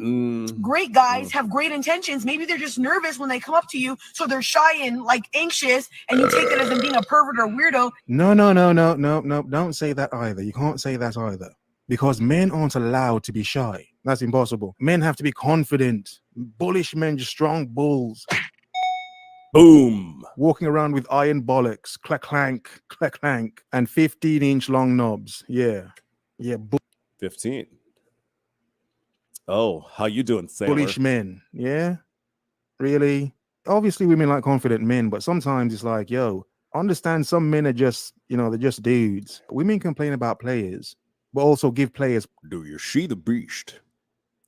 Great guys have great intentions. Maybe they're just nervous when they come up to you, so they're shy and like anxious, and you take that as them being a pervert or weirdo. No. Don't say that either. You can't say that either. Because men aren't allowed to be shy. That's impossible. Men have to be confident. Bullish men, just strong bulls. Boom. Walking around with iron bollocks, clack clank, and 15-inch long knobs. Yeah. 15. Oh, how you doing, sailor? Bullish men. Yeah, really. Obviously, women like confident men, but sometimes it's like, yo, understand some men are just, they're just dudes. Women complain about players, but also give players Do you see the beast?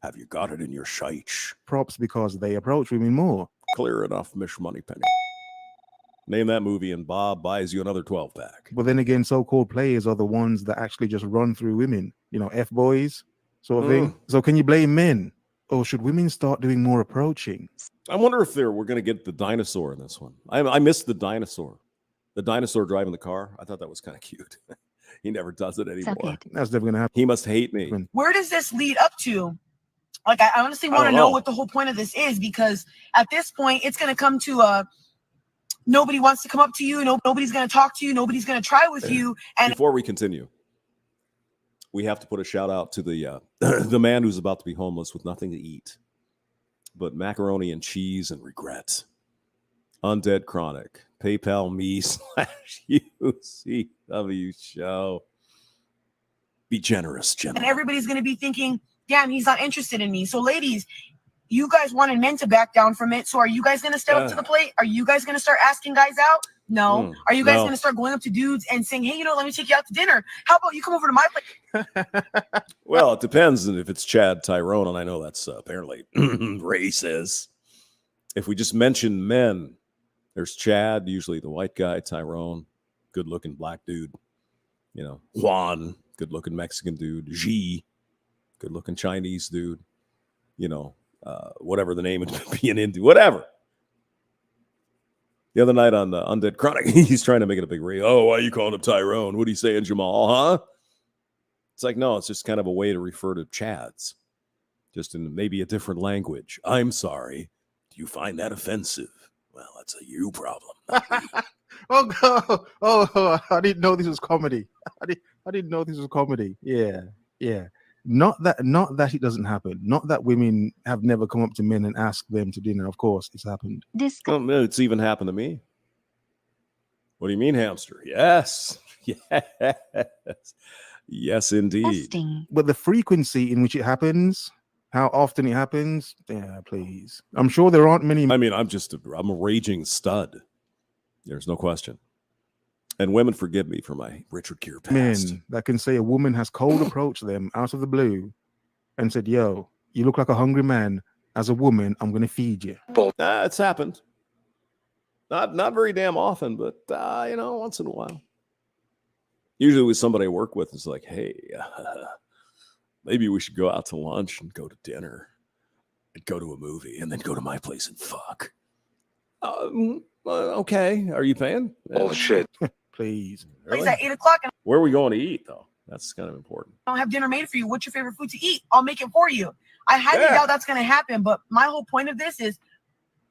Have you got it in your sights? props because they approach women more. Clear enough, Miss Moneypenny. Name that movie and Bob buys you another 12-pack. But then again, so-called players are the ones that actually just run through women, F-boys sort of thing. So can you blame men? Or should women start doing more approaching? I wonder if we're going to get the dinosaur in this one. I missed the dinosaur. The dinosaur driving the car. I thought that was kind of cute. He never does it anymore. That's never going to happen. He must hate me. Where does this lead up to? Like, I honestly want to know what the whole point of this is, because at this point, it's going to come to nobody wants to come up to you. Nobody's going to talk to you. Nobody's going to try with you. And before we continue, we have to put a shout out to the the man who's about to be homeless with nothing to eat but macaroni and cheese and regret. Undead Chronic. PayPal me /UCW show. Be generous, and everybody's going to be thinking, damn, he's not interested in me. So ladies, you guys wanted men to back down from it. So are you guys going to step up to the plate? Are you guys going to start asking guys out? No. Are you guys going to start going up to dudes and saying, hey, let me take you out to dinner? How about you come over to my place? Well, it depends if it's Chad Tyrone, and I know that's apparently racist. If we just mention men, there's Chad, usually the white guy, Tyrone, good-looking black dude. Juan, good-looking Mexican dude. G, good-looking Chinese dude. Whatever the name is being into, whatever. The other night on the Undead Chronic, he's trying to make it a big reel. Oh, why are you calling him Tyrone? What are you saying, Jamal, huh? It's like, no, it's just kind of a way to refer to Chads, just in maybe a different language. I'm sorry. Do you find that offensive? Well, that's a you problem. Oh, I didn't know this was comedy. I didn't know this was comedy. Yeah. Not that it doesn't happen. Not that women have never come up to men and asked them to dinner. Of course, it's happened. It's even happened to me. What do you mean, hamster? Yes. Yes, indeed. But the frequency in which it happens, how often it happens, yeah, please. I'm sure there aren't many. I mean, I'm a raging stud. There's no question. And women forgive me for my Richard Gere past. Men that can say a woman has cold approached them out of the blue and said, yo, you look like a hungry man. As a woman, I'm going to feed you. It's happened. Not very damn often, but, once in a while. Usually with somebody I work with, it's like, hey, maybe we should go out to lunch and go to dinner and go to a movie and then go to my place and fuck. Okay. Are you paying? Oh, shit. Please. Please, at 8 o'clock. And Where are we going to eat, though? That's kind of important. I don't have dinner made for you. What's your favorite food to eat? I'll make it for you. I highly doubt that's going to happen. But my whole point of this is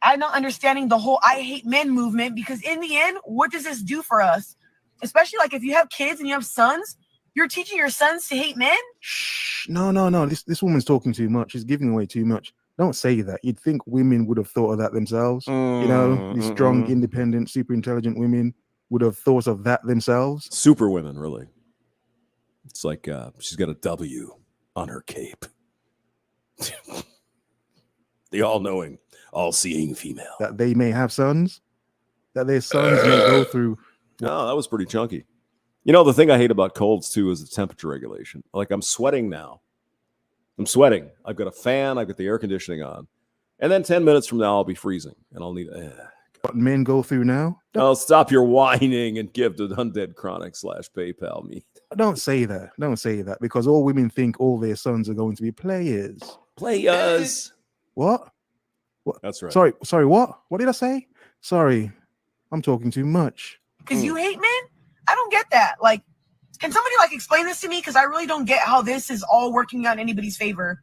I'm not understanding the whole I hate men movement, because in the end, what does this do for us? Especially like if you have kids and you have sons, you're teaching your sons to hate men? Shh. No. This woman's talking too much. She's giving away too much. Don't say that. You'd think women would have thought of that themselves. These strong, independent, super intelligent women would have thought of that themselves. Super women, really. It's like she's got a W on her cape. The all-knowing, all-seeing female. That they may have sons. That their sons may go through. No, that was pretty chunky. The thing I hate about colds, too, is the temperature regulation. Like, I'm sweating now. I'm sweating. I've got a fan. I've got the air conditioning on. And then 10 minutes from now, I'll be freezing. And I'll need... What men go through now? Oh, stop your whining and give to Undead Chronic /PayPal me. Don't say that. Don't say that, because all women think all their sons are going to be players. Players. What? That's right. Sorry, what? What did I say? Sorry. I'm talking too much. Because you hate men? I don't get that. Like, can somebody explain this to me? Because I really don't get how this is all working out in anybody's favor.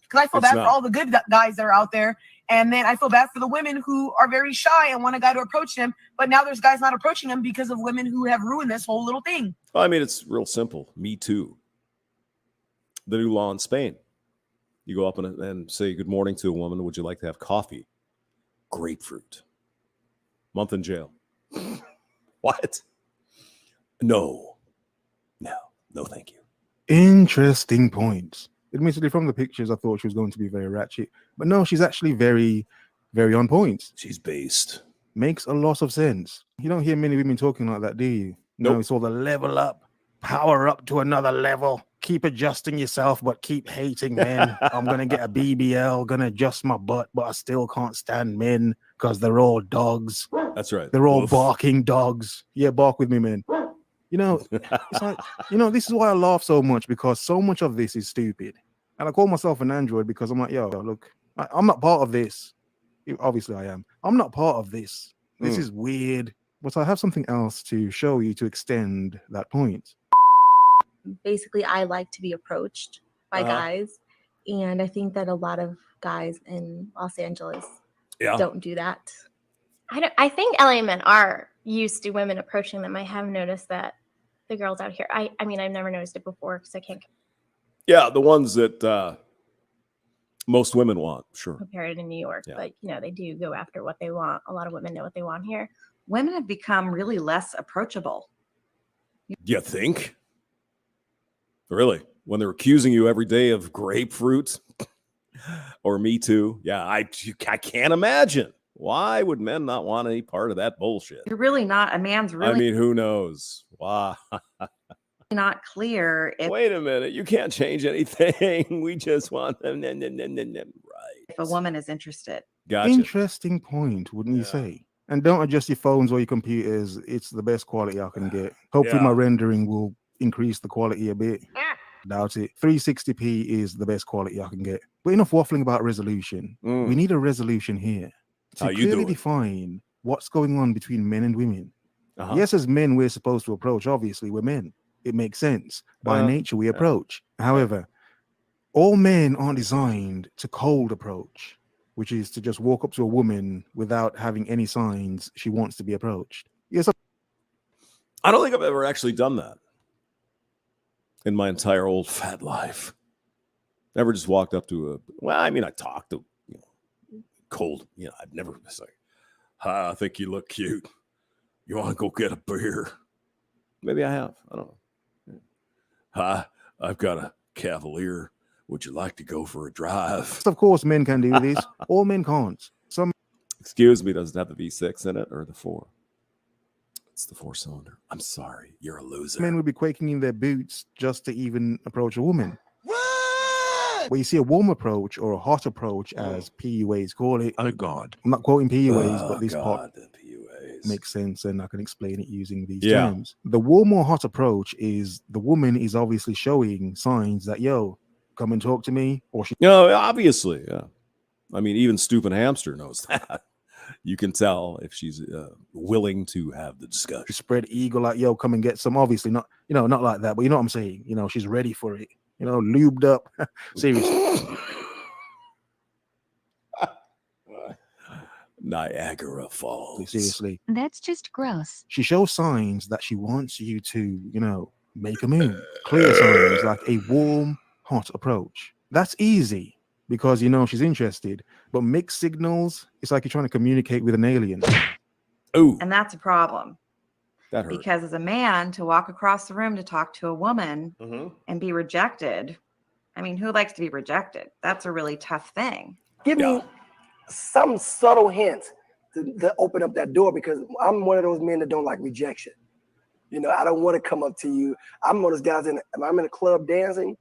Because I feel bad for all the good guys that are out there. And then I feel bad for the women who are very shy and want a guy to approach them. But now there's guys not approaching them because of women who have ruined this whole little thing. Well, I mean, it's real simple. Me too. The new law in Spain. You go up and say good morning to a woman. Would you like to have coffee? Grapefruit. Month in jail. What? No, thank you. Interesting points. Admittedly, from the pictures, I thought she was going to be very ratchet, but no, she's actually very, very on point. She's based. Makes a lot of sense. You don't hear many women talking like that, do you? No, Nope. it's all the level up, power up to another level. Keep adjusting yourself, but keep hating men. I'm gonna get a BBL, gonna adjust my butt, but I still can't stand men because they're all dogs. That's right. They're all Woof. barking dogs. Yeah, bark with me, man. You know, it's like, this is why I laugh so much, because so much of this is stupid. And I call myself an android because I'm like, yo, look, I'm not part of this. Obviously, I am. I'm not part of this. This is weird. But I have something else to show you to extend that point. Basically, I like to be approached by guys. And I think that a lot of guys in Los Angeles don't do that. I think LA men are used to women approaching them. I have noticed that the girls out here. I mean, I've never noticed it before because I can't Yeah, the ones that most women want, sure. compare it in New York, but they do go after what they want. A lot of women know what they want here. Women have become really less approachable. You think? Really? When they're accusing you every day of grapefruit or Me Too? Yeah, I can't imagine. Why would men not want any part of that bullshit? You're really not, a man's really I mean, who knows? Why? not clear if, Wait a minute. You can't change anything. We just want them. Right. if a woman is interested. Gotcha. Interesting point, wouldn't you say? And don't adjust your phones or your computers. It's the best quality I can get. Hopefully my rendering will increase the quality a bit. Doubt it. 360p is the best quality I can get. But enough waffling about resolution. We need a resolution here to How you clearly doing? define what's going on between men and women. Yes, as men, we're supposed to approach. Obviously, we're men. It makes sense. By nature, we approach. However, all men aren't designed to cold approach, which is to just walk up to a woman without having any signs she wants to be approached. Yes, I don't think I've ever actually done that in my entire old fat life. Never just walked up to I talked to, cold, I've never been like, hi, I think you look cute. You want to go get a beer? Maybe I have. I don't know. Hi, I've got a Cavalier. Would you like to go for a drive? of course, men can do this. All men can't. Some Excuse me, does it have the V6 in it or the 4? It's the 4-cylinder. I'm sorry, you're a loser. men would be quaking in their boots just to even approach a woman. Where you see a warm approach or a hot approach, as PUAs call it. Oh, God. I'm not quoting PUAs, but this hot the PUAs makes sense, and I can explain it using these Yeah. terms. The warm or hot approach is the woman is obviously showing signs that, yo, come and talk to me, or she. Obviously, yeah. I mean, even stupid hamster knows that. You can tell if she's willing to have the discussion. Spread eagle like, yo, come and get some. Obviously not, not like that, but you know what I'm saying. She's ready for it. Lubed up. Seriously. Niagara Falls. Seriously. That's just gross. She shows signs that she wants you to, make a move. Clear signs like a warm, hot approach. That's easy because she's interested. But mixed signals, it's like you're trying to communicate with an alien. Oh. And that's a problem. That hurt. Because as a man, to walk across the room to talk to a woman and be rejected, I mean, who likes to be rejected? That's a really tough thing. Give me some subtle hint to open up that door, because I'm one of those men that don't like rejection. I don't want to come up to you. I'm one of those guys, I'm in a club dancing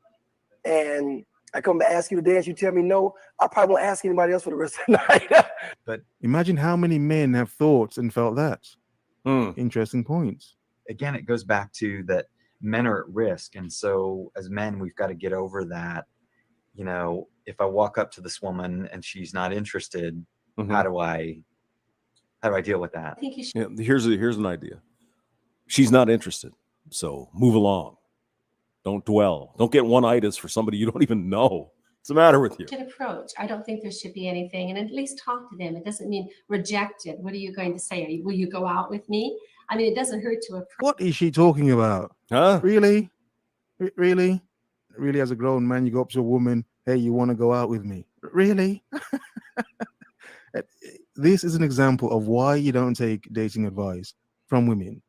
and I come to ask you to dance, you tell me no, I probably won't ask anybody else for the rest of the night. But imagine how many men have thought and felt that. Interesting points. Again, it goes back to that men are at risk. And so as men, we've got to get over that. If I walk up to this woman and she's not interested, how do I deal with that? I think you should. Yeah, here's an idea. She's not interested. So move along. Don't dwell. Don't get one-itis for somebody you don't even know. What's the matter with you? Should approach. I don't think there should be anything, and at least talk to them. It doesn't mean rejected. What are you going to say? Will you go out with me? I mean, it doesn't hurt to approach. What is she talking about? Huh? Really? Really? Really, as a grown man, you go up to a woman, hey, you want to go out with me? Really? This is an example of why you don't take dating advice from women.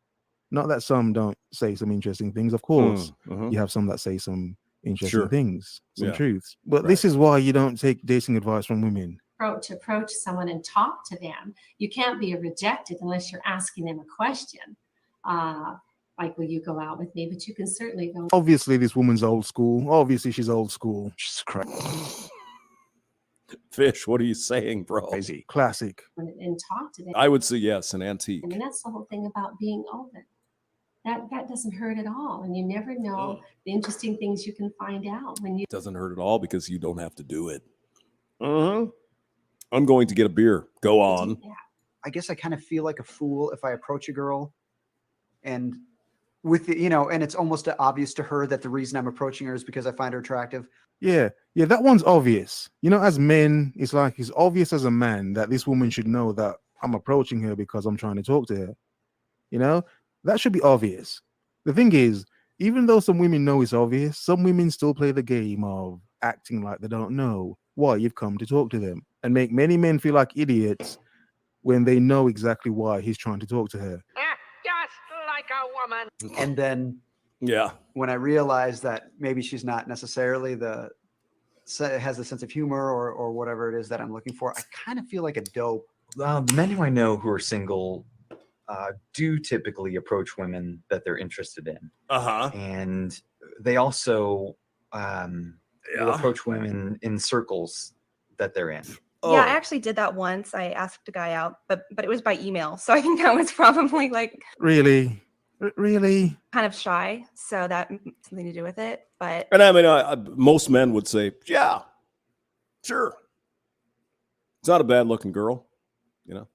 Not that some don't say some interesting things. Of course, you have some that say some interesting things, some Yeah. truths. But this is why you don't take dating advice from women. To approach someone and talk to them. You can't be rejected unless you're asking them a question. Like, will you go out with me? But you can certainly go. Obviously, this woman's old school. Obviously, she's old school. She's crazy. Fish, what are you saying, bro? Crazy. Classic. And talk to them. I would say yes, an antique. I mean, that's the whole thing about being open. That doesn't hurt at all. And you never know the interesting things you can find out when you. It doesn't hurt at all because you don't have to do it. I'm going to get a beer. Go on. I guess I kind of feel like a fool if I approach a girl and with the, and it's almost obvious to her that the reason I'm approaching her is because I find her attractive. Yeah, that one's obvious. As men, it's like it's obvious as a man that this woman should know that I'm approaching her because I'm trying to talk to her. That should be obvious. The thing is, even though some women know it's obvious, some women still play the game of acting like they don't know why you've come to talk to them and make many men feel like idiots when they know exactly why he's trying to talk to her. Just like a woman. And then, when I realize that maybe she's not necessarily has the sense of humor or whatever it is that I'm looking for, I kind of feel like a dope. The men who I know who are single do typically approach women that they're interested in. And they also will approach women in circles that they're in. Yeah, I actually did that once. I asked a guy out, but it was by email. So I think that was probably like Really kind of shy. So that something to do with it. But And I mean, most men would say, yeah, sure. It's not a bad looking girl, I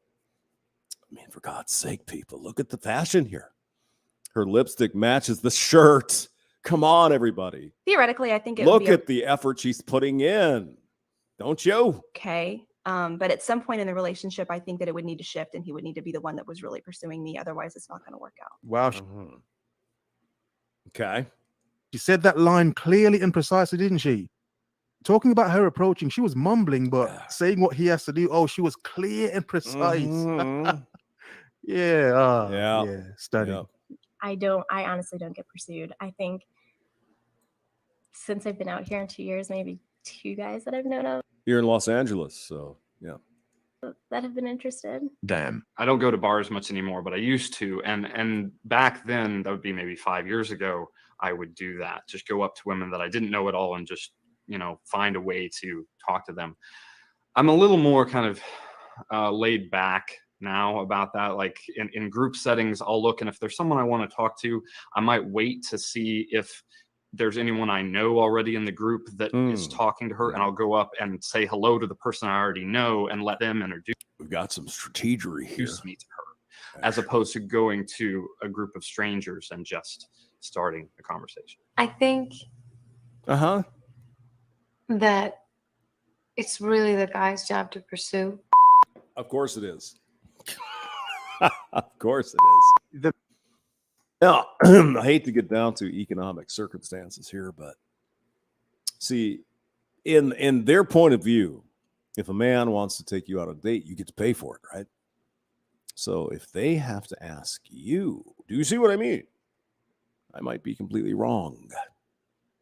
mean, for God's sake, people, look at the fashion here. Her lipstick matches the shirt. Come on, everybody. theoretically, I think it Look would be at the effort she's putting in. Don't you? okay. But at some point in the relationship, I think that it would need to shift and he would need to be the one that was really pursuing me. Otherwise, it's not going to work out. Wow. Okay. She said that line clearly and precisely, didn't she? Talking about her approaching, she was mumbling, but saying what he has to do. Oh, she was clear and precise. Yeah, stunning. I honestly don't get pursued. I think since I've been out here in 2 years, maybe 2 guys that I've known of You're in Los Angeles, so yeah. that have been interested. Damn. I don't go to bars much anymore, but I used to. And back then, that would be maybe 5 years ago, I would do that. Just go up to women that I didn't know at all and just, find a way to talk to them. I'm a little more kind of laid back now about that. Like in group settings, I'll look, and if there's someone I want to talk to, I might wait to see if there's anyone I know already in the group that is talking to her, and I'll go up and say hello to the person I already know and let them introduce. We've got some strategery here. Me to her, as opposed to going to a group of strangers and just starting a conversation. I think that it's really the guy's job to pursue. Of course it is. Of course it is. Now, I hate to get down to economic circumstances here, but see, in their point of view, if a man wants to take you out on a date, you get to pay for it, right? So if they have to ask you, do you see what I mean? I might be completely wrong.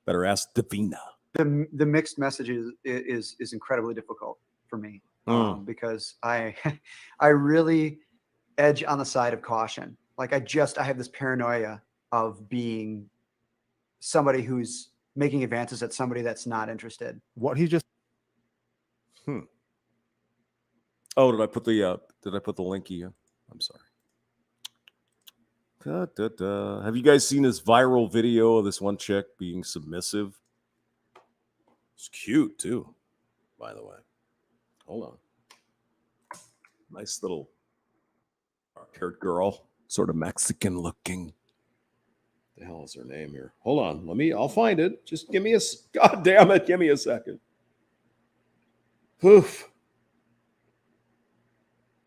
Better ask Davina. The mixed message is incredibly difficult for me because I really edge on the side of caution. Like I have this paranoia of being somebody who's making advances at somebody that's not interested. What he just Oh, did I put the link here? I'm sorry. Have you guys seen this viral video of this one chick being submissive? It's cute too, by the way. Hold on. Nice little haired girl, sort of Mexican looking. What the hell is her name here? Hold on. I'll find it. Just give me God damn it. Give me a second. Oof.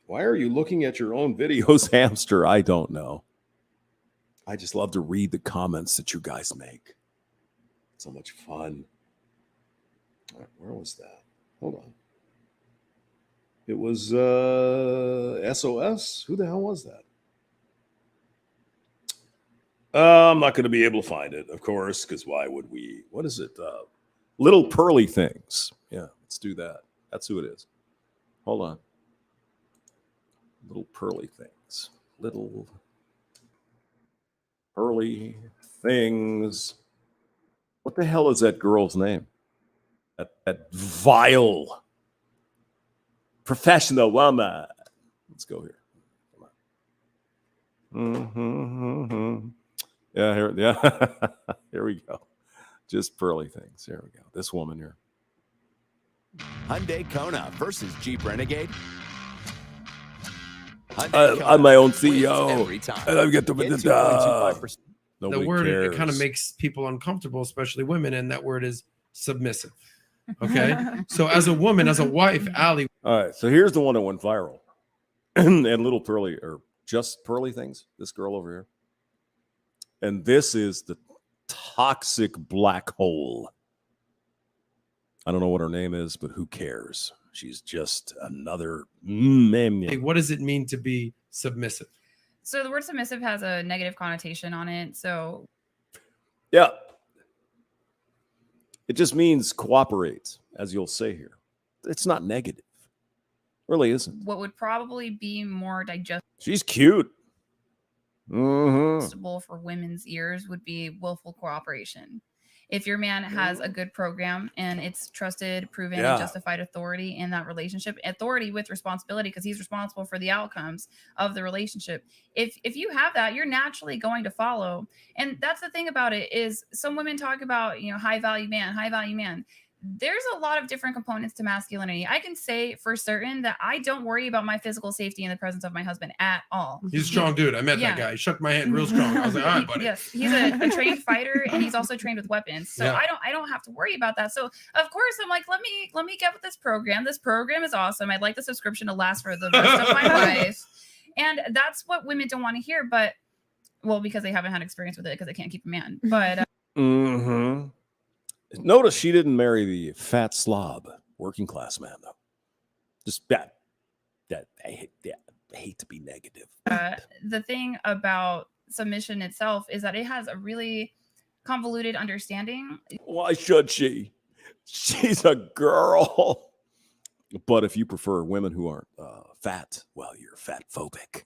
Why are you looking at your own videos, hamster? I don't know. I just love to read the comments that you guys make. So much fun. All right, where was that? Hold on. It was SOS. Who the hell was that? I'm not going to be able to find it, of course, because why would we? What is it? Little Pearly Things. Yeah, let's do that. That's who it is. Hold on. Little Pearly Things. Little Pearly Things. What the hell is that girl's name? That vile professional woman. Let's go here. Come on. Yeah, here we go. Just Pearly Things. Here we go. This woman here. Hyundai Kona versus Jeep Renegade. I'm my own CEO. And I've got the word cares. it kind of makes people uncomfortable, especially women, and that word is submissive. Okay, so as a woman, as a wife, Allie. All right, so here's the one that went viral, and Little Pearly or just Pearly Things. This girl over here, and this is the toxic black hole. I don't know what her name is, but who cares? She's just another. Hey, what does it mean to be submissive? So the word submissive has a negative connotation on it. So, yeah, it just means cooperate, as you'll say here. It's not negative, really isn't. what would probably be more digestible She's cute. Mm-hmm. for women's ears would be willful cooperation. If your man has a good program and it's trusted, proven, and justified authority in that relationship, authority with responsibility, because he's responsible for the outcomes of the relationship. If you have that, you're naturally going to follow. And that's the thing about it is some women talk about, high value man. There's a lot of different components to masculinity. I can say for certain that I don't worry about my physical safety in the presence of my husband at all. He's a strong dude. I met that guy. He shook my hand real strong. I was like, all right, buddy. Yes, he's a trained fighter, and he's also trained with weapons. So I don't have to worry about that. So of course I'm like, let me get with this program. This program is awesome. I'd like the subscription to last for the rest of my life. And that's what women don't want to hear, but because they haven't had experience with it because they can't keep a man. But mm-hmm. Notice she didn't marry the fat slob working class man, though. Just that I hate to be negative. The thing about submission itself is that it has a really convoluted understanding. Why should she? She's a girl. But if you prefer women who aren't fat, well, you're fat phobic.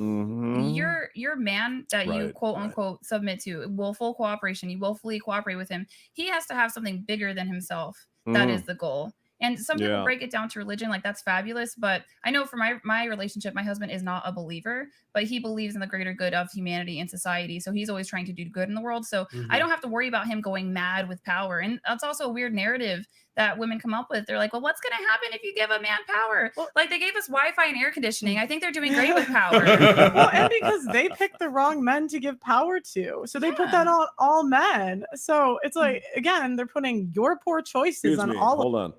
Mm-hmm. Your man that you quote unquote submit to, willful cooperation, you willfully cooperate with him, he has to have something bigger than himself. That is the goal. And some people break it down to religion, like that's fabulous. But I know for my relationship, my husband is not a believer, but he believes in the greater good of humanity and society. So he's always trying to do good in the world. So I don't have to worry about him going mad with power. And that's also a weird narrative that women come up with. They're like, well, what's going to happen if you give a man power? Like they gave us Wi-Fi and air conditioning. I think they're doing great with power. Well, and because they picked the wrong men to give power to. So they put that on all men. So it's like, again, they're putting your poor choices on all Hold on.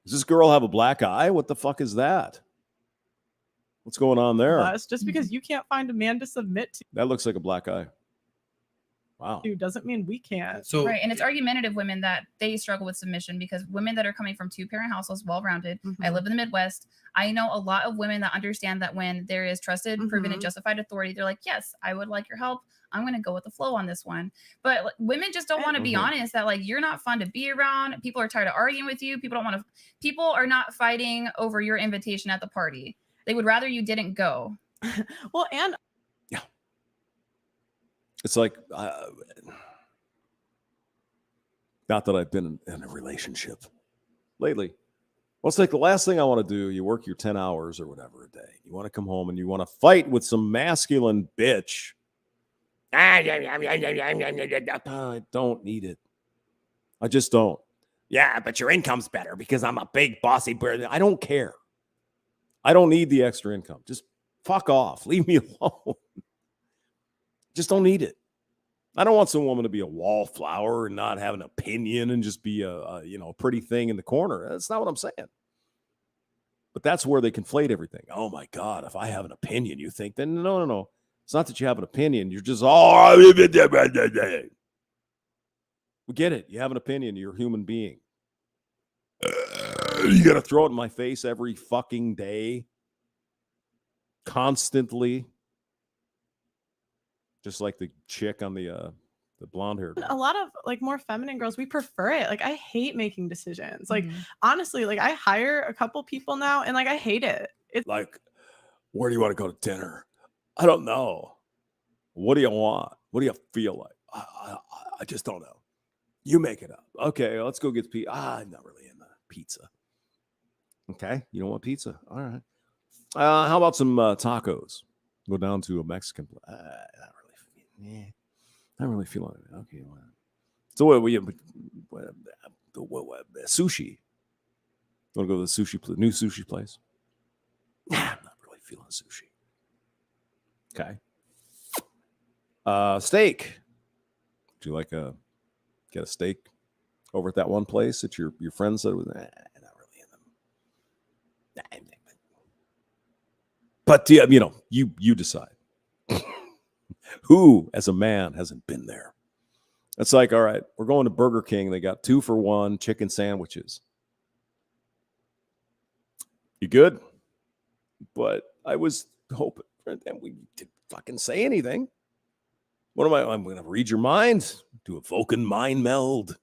Does this girl have a black eye? What the fuck is that? What's going on there? us. Just because you can't find a man to submit to. That looks like a black eye. Wow. Doesn't mean we can't. So right, and it's argumentative women that they struggle with submission because women that are coming from two-parent households, well-rounded. I live in the Midwest. I know a lot of women that understand that when there is trusted, proven, and justified authority, they're like, yes, I would like your help. I'm going to go with the flow on this one. But women just don't want to be honest that like you're not fun to be around. People are tired of arguing with you. People are not fighting over your invitation at the party. They would rather you didn't go. Well, and it's like, not that I've been in a relationship lately. Well, it's like the last thing I want to do, you work your 10 hours or whatever a day. You want to come home and you want to fight with some masculine bitch. I don't need it. I just don't. Yeah, but your income's better because I'm a big bossy bird. I don't care. I don't need the extra income. Just fuck off. Leave me alone. Just don't need it. I don't want some woman to be a wallflower and not have an opinion and just be a pretty thing in the corner. That's not what I'm saying. But that's where they conflate everything. Oh my God, if I have an opinion, you think then no. It's not that you have an opinion. You're just we get it. You have an opinion. You're a human being. You got to throw it in my face every fucking day, constantly. Just like the chick on the blonde hair. A lot of like more feminine girls, we prefer it. Like I hate making decisions. Like honestly, like I hire a couple people now and like I hate it. It's like, where do you want to go to dinner? I don't know. What do you want? What do you feel like? I just don't know. You make it up. Okay, let's go get pizza. I'm not really into pizza. Okay, you don't want pizza? All right. How about some tacos? Go down to a Mexican place. Not really feeling it. Okay. Well. So what sushi? Want to go to the sushi new sushi place? Nah, I'm not really feeling sushi. Okay. Steak. Do you like get a steak over at that one place that your friend said was not really in them? But you decide. Who, as a man, hasn't been there? It's like, all right, we're going to Burger King. They got 2-for-1 chicken sandwiches. You good? But I was hoping that we didn't fucking say anything. What am I'm going to read your mind? Do a Vulcan mind meld?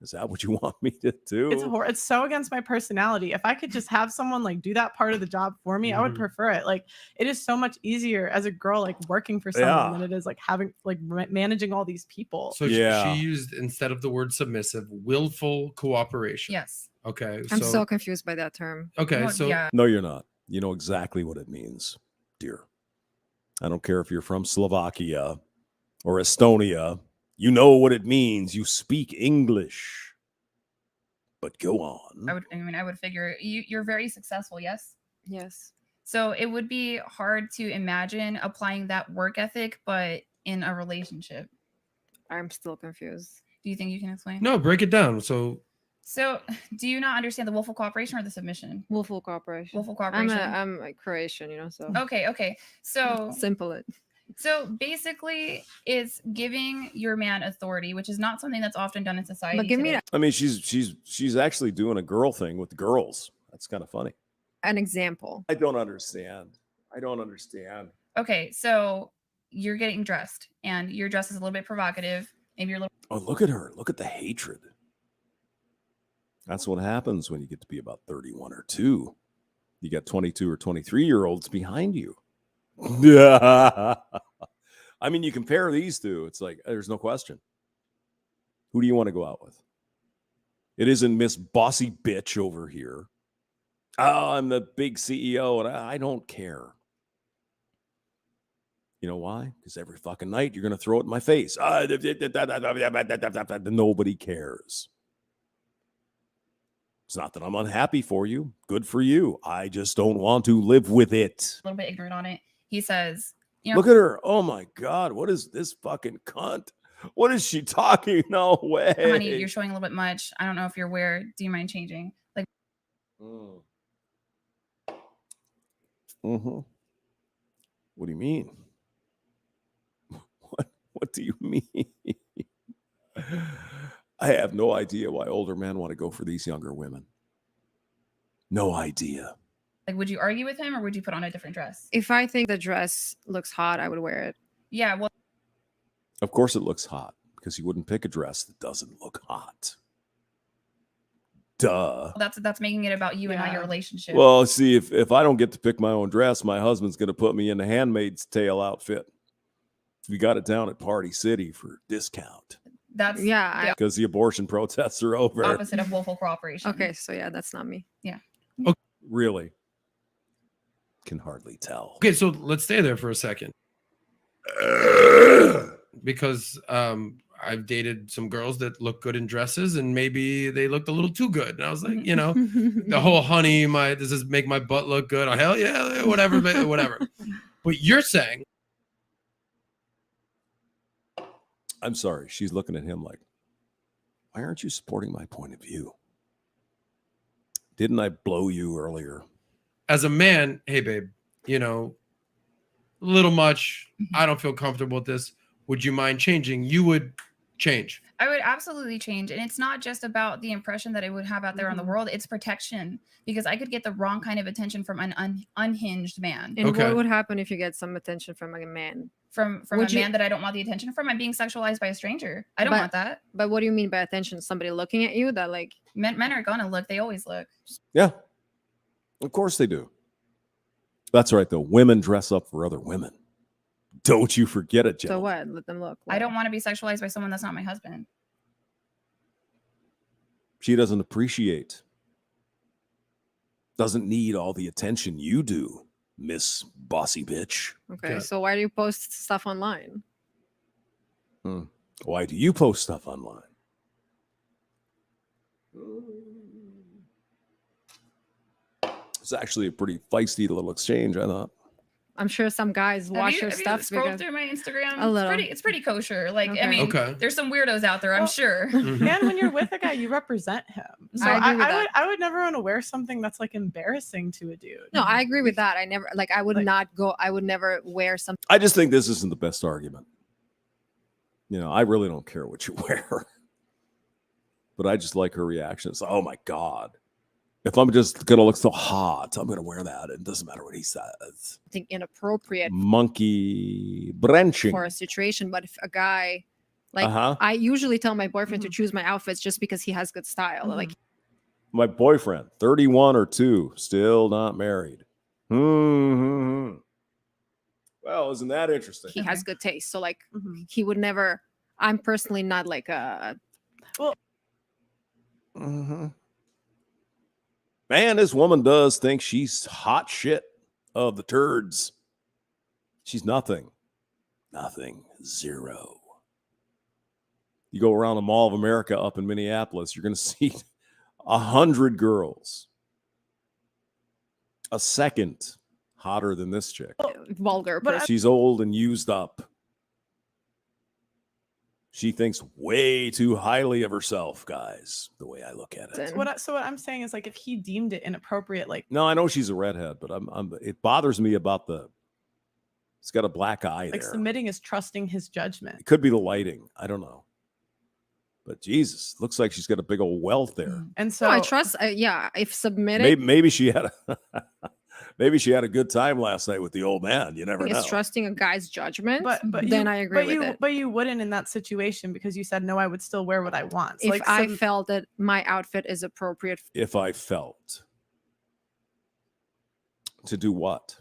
Is that what you want me to do? It's so against my personality. If I could just have someone like do that part of the job for me, I would prefer it. Like it is so much easier as a girl, like working for someone than it is like having like managing all these people. So she used, instead of the word submissive, willful cooperation. Yes. Okay. I'm so confused by that term. Okay. No, you're not. You know exactly what it means, dear. I don't care if you're from Slovakia or Estonia. You know what it means. You speak English. But go on. I would figure you're very successful, yes? Yes. So it would be hard to imagine applying that work ethic, but in a relationship. I'm still confused. Do you think you can explain? No, break it down. So do you not understand the willful cooperation or the submission? Willful cooperation. Willful cooperation. I'm like Croatian, so. Okay. So simple it. So basically, it's giving your man authority, which is not something that's often done in society. But give me I mean, she's actually doing a girl thing with the girls. That's kind of funny. An example. I don't understand. Okay, so you're getting dressed, and your dress is a little bit provocative. Maybe you're a little. Oh, look at her! Look at the hatred. That's what happens when you get to be about 31 or 2. You got 22 or 23-year-olds behind you. Yeah. I mean, you compare these two, it's like there's no question. Who do you want to go out with? It isn't Miss Bossy Bitch over here. Oh, I'm the big CEO and I don't care. You know why? Because every fucking night you're going to throw it in my face. Nobody cares. It's not that I'm unhappy for you. Good for you. I just don't want to live with it. A little bit ignorant on it. He says, look at her. Oh my God. What is this fucking cunt? What is she talking? No way. Honey, you're showing a little bit much. I don't know if you're aware. Do you mind changing? Like, What do you mean? What do you mean? I have no idea why older men want to go for these younger women. No idea. Like, would you argue with him or would you put on a different dress? If I think the dress looks hot, I would wear it. Yeah, well. Of course it looks hot because you wouldn't pick a dress that doesn't look hot. Duh. That's making it about you and not your relationship. Well, see, if I don't get to pick my own dress, my husband's going to put me in the Handmaid's Tale outfit. We got it down at Party City for discount. That's because the abortion protests are over. Opposite of willful cooperation. Okay, so yeah, that's not me. Yeah. Okay. Really? Can hardly tell. Okay, so let's stay there for a second. Because I've dated some girls that look good in dresses and maybe they looked a little too good. And I was like, the whole honey, does this make my butt look good? Oh, hell yeah, whatever. But you're saying. I'm sorry. She's looking at him like, why aren't you supporting my point of view? Didn't I blow you earlier? As a man, hey, babe, a little much. I don't feel comfortable with this. Would you mind changing? You would change. I would absolutely change. And it's not just about the impression that I would have out there on the world. It's protection, because I could get the wrong kind of attention from an unhinged man. And what would happen if you get some attention from a man? From a man that I don't want the attention from? I'm being sexualized by a stranger. I don't want that. But what do you mean by attention? Somebody looking at you that like... Men are gonna look. They always look. Yeah. Of course they do. That's right, though. Women dress up for other women. Don't you forget it, So gentlemen. what? Let them look. I don't want to be sexualized by someone that's not my husband. She doesn't appreciate, doesn't need all the attention you do, Miss Bossy Bitch. Okay, so why do you post stuff online? Why do you post stuff online? It's actually a pretty feisty little exchange, I thought. I'm sure some guys watch your Have stuff. you scrolled because... through my Instagram? A little. It's pretty kosher. Like, Okay. I mean, Okay. there's some weirdos out there, I'm sure. And when you're with a guy, you represent him. So I agree with that. I would never want to wear something that's like embarrassing to a dude. No, I agree with that. I never I would never wear something. I just think this isn't the best argument. You know, I really don't care what you wear. But I just like her reaction. It's like, oh my God. If I'm just going to look so hot, I'm going to wear that. It doesn't matter what he says. I think inappropriate Monkey branching. for a situation. But if a guy, like, Uh-huh. I usually tell my boyfriend to choose my outfits just because he has good style. Like, My boyfriend, 31 or 2, still not married. Well, isn't that interesting? he has good taste. So, like, he would never. I'm personally not like a. Man, this woman does think she's hot shit of the turds. She's nothing. Nothing. Zero. You go around the Mall of America up in Minneapolis, you're going to see 100 girls. A second hotter than this chick. Vulgar person. She's old and used up. She thinks way too highly of herself, guys, the way I look at it. So what I'm saying is, like, if he deemed it inappropriate, like, No, I know she's a redhead, but it bothers me about it's got a black eye like there. submitting is trusting his judgment. It could be the lighting. I don't know. But Jesus, looks like she's got a big old welt there. And so I trust. If submitted, Maybe she had a good time last night with the old man. You never know. is trusting a guy's judgment. But then I agree with it. But you wouldn't in that situation because you said no. I would still wear what I want. So, If like, I felt that my outfit is appropriate. If I felt to do what?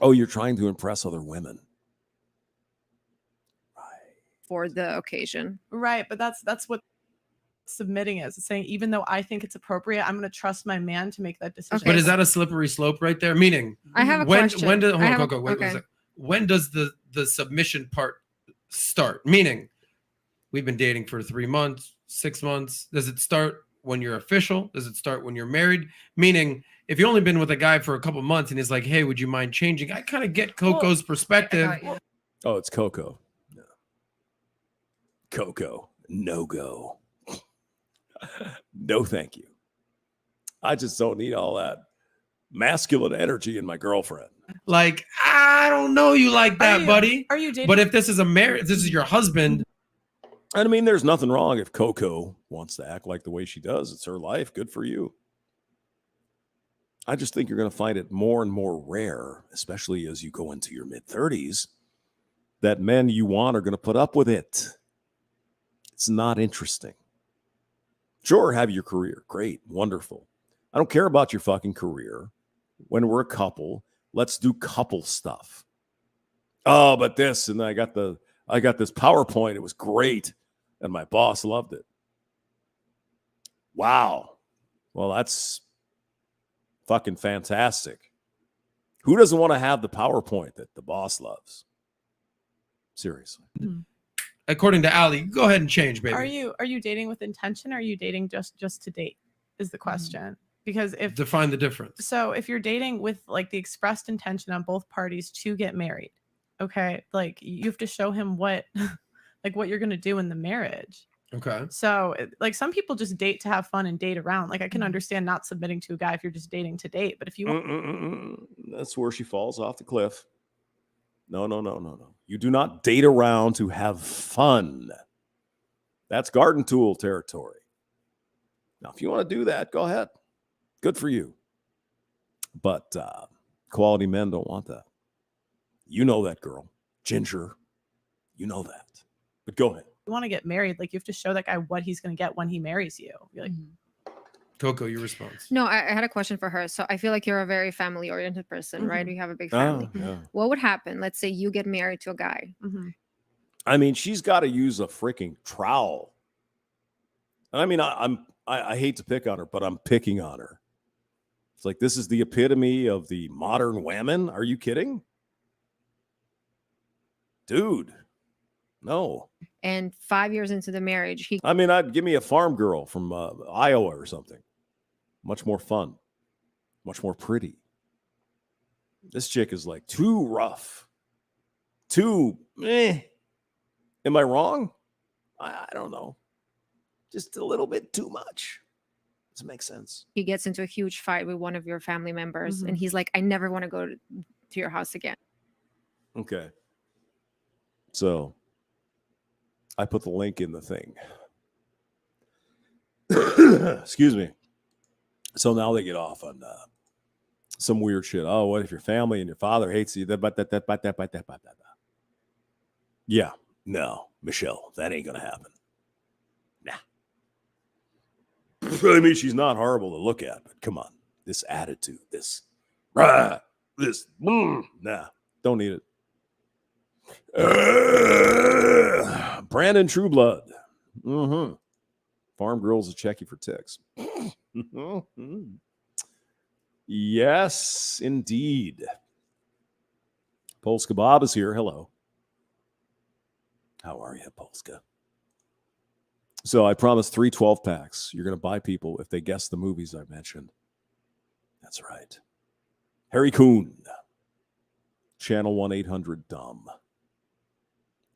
Oh, you're trying to impress other women. For the occasion, right? But that's what submitting is. It's saying, even though I think it's appropriate, I'm going to trust my man to make that decision. But is that a slippery slope right there? Meaning, I have a question. When does I have a- Coco, wait, okay. one sec. When does the submission part start? Meaning, we've been dating for 3 months, 6 months. Does it start when you're official? Does it start when you're married? Meaning, if you've only been with a guy for a couple months and he's like, "Hey, would you mind changing?" I kind of get Coco's perspective. Oh, it's Coco. No. Coco, no go. No, thank you. I just don't need all that masculine energy in my girlfriend. Like, I don't know you like that, buddy. Are you dating? But if this is if this is your husband. I mean, there's nothing wrong if Coco wants to act like the way she does. It's her life. Good for you. I just think you're going to find it more and more rare, especially as you go into your mid-30s, that men you want are going to put up with it. It's not interesting. Sure, have your career. Great. Wonderful. I don't care about your fucking career. When we're a couple, let's do couple stuff. Oh, but this, and I got this PowerPoint. It was great. And my boss loved it. Wow. Well, that's fucking fantastic. Who doesn't want to have the PowerPoint that the boss loves? Seriously. According to Ali, go ahead and change, baby. Are you dating with intention? Or are you dating just to date? Is the question. Because if define the difference. So if you're dating with like the expressed intention on both parties to get married, okay, like you have to show him what you're gonna do in the marriage. Okay. So like some people just date to have fun and date around. Like I can understand not submitting to a guy if you're just dating to date, but if you want, that's where she falls off the cliff. No. You do not date around to have fun. That's garden tool territory. Now, if you want to do that, go ahead. Good for you. But quality men don't want that. You know that, girl. Ginger. You know that. But go ahead. You want to get married, like you have to show that guy what he's going to get when he marries you. You're like, Coco, your response. No, I had a question for her. So I feel like you're a very family oriented person, right? You have a big family. Yeah. What would happen? Let's say you get married to a guy. I mean, she's got to use a freaking trowel. And I mean, I hate to pick on her, but I'm picking on her. It's like, this is the epitome of the modern whammon. Are you kidding? Dude, no. And 5 years into the marriage, he I'd give me a farm girl from Iowa or something. Much more fun. Much more pretty. This chick is like too rough. Too Am I wrong? I don't know. Just a little bit too much. Does it make sense? he gets into a huge fight with one of your family members, and he's like, I never want to go to your house again. Okay. So I put the link in the thing. Excuse me. So now they get off on some weird shit. Oh, what if your family and your father hates you? Yeah. No, Michelle, that ain't going to happen. Nah. I mean, she's not horrible to look at, but come on. This attitude, nah, don't need it. Brandon Trueblood. Farm girls will check you for ticks. Yes, indeed. Polska Bob is here. Hello. How are you, Polska? So I promised 3 12-packs. You're going to buy people if they guess the movies I mentioned. That's right. Harry Kuhn. Channel 1-800-DUMB.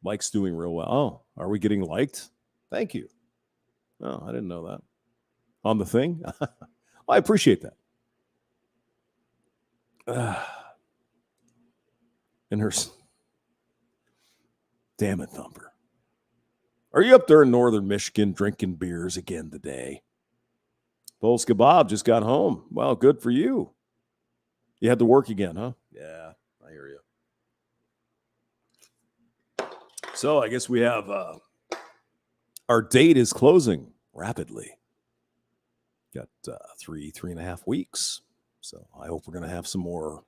Mike's doing real well. Oh, are we getting liked? Thank you. Oh, I didn't know that. On the thing? I appreciate that. And her... Damn it, Thumper. Are you up there in northern Michigan drinking beers again today? Polska Bob just got home. Well, good for you. You had to work again, huh? Yeah, I hear you. So I guess we have... our date is closing rapidly. Got 3.5 weeks. So I hope we're going to have some more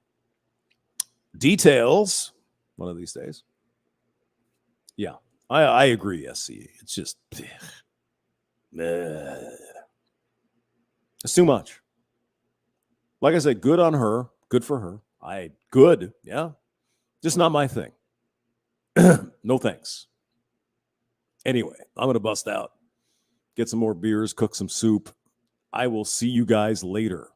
details one of these days. Yeah, I agree, SC. It's just... it's too much. Like I said, good on her. Good for her. Good, yeah. Just not my thing. No thanks. Anyway, I'm going to bust out, get some more beers, cook some soup. I will see you guys later.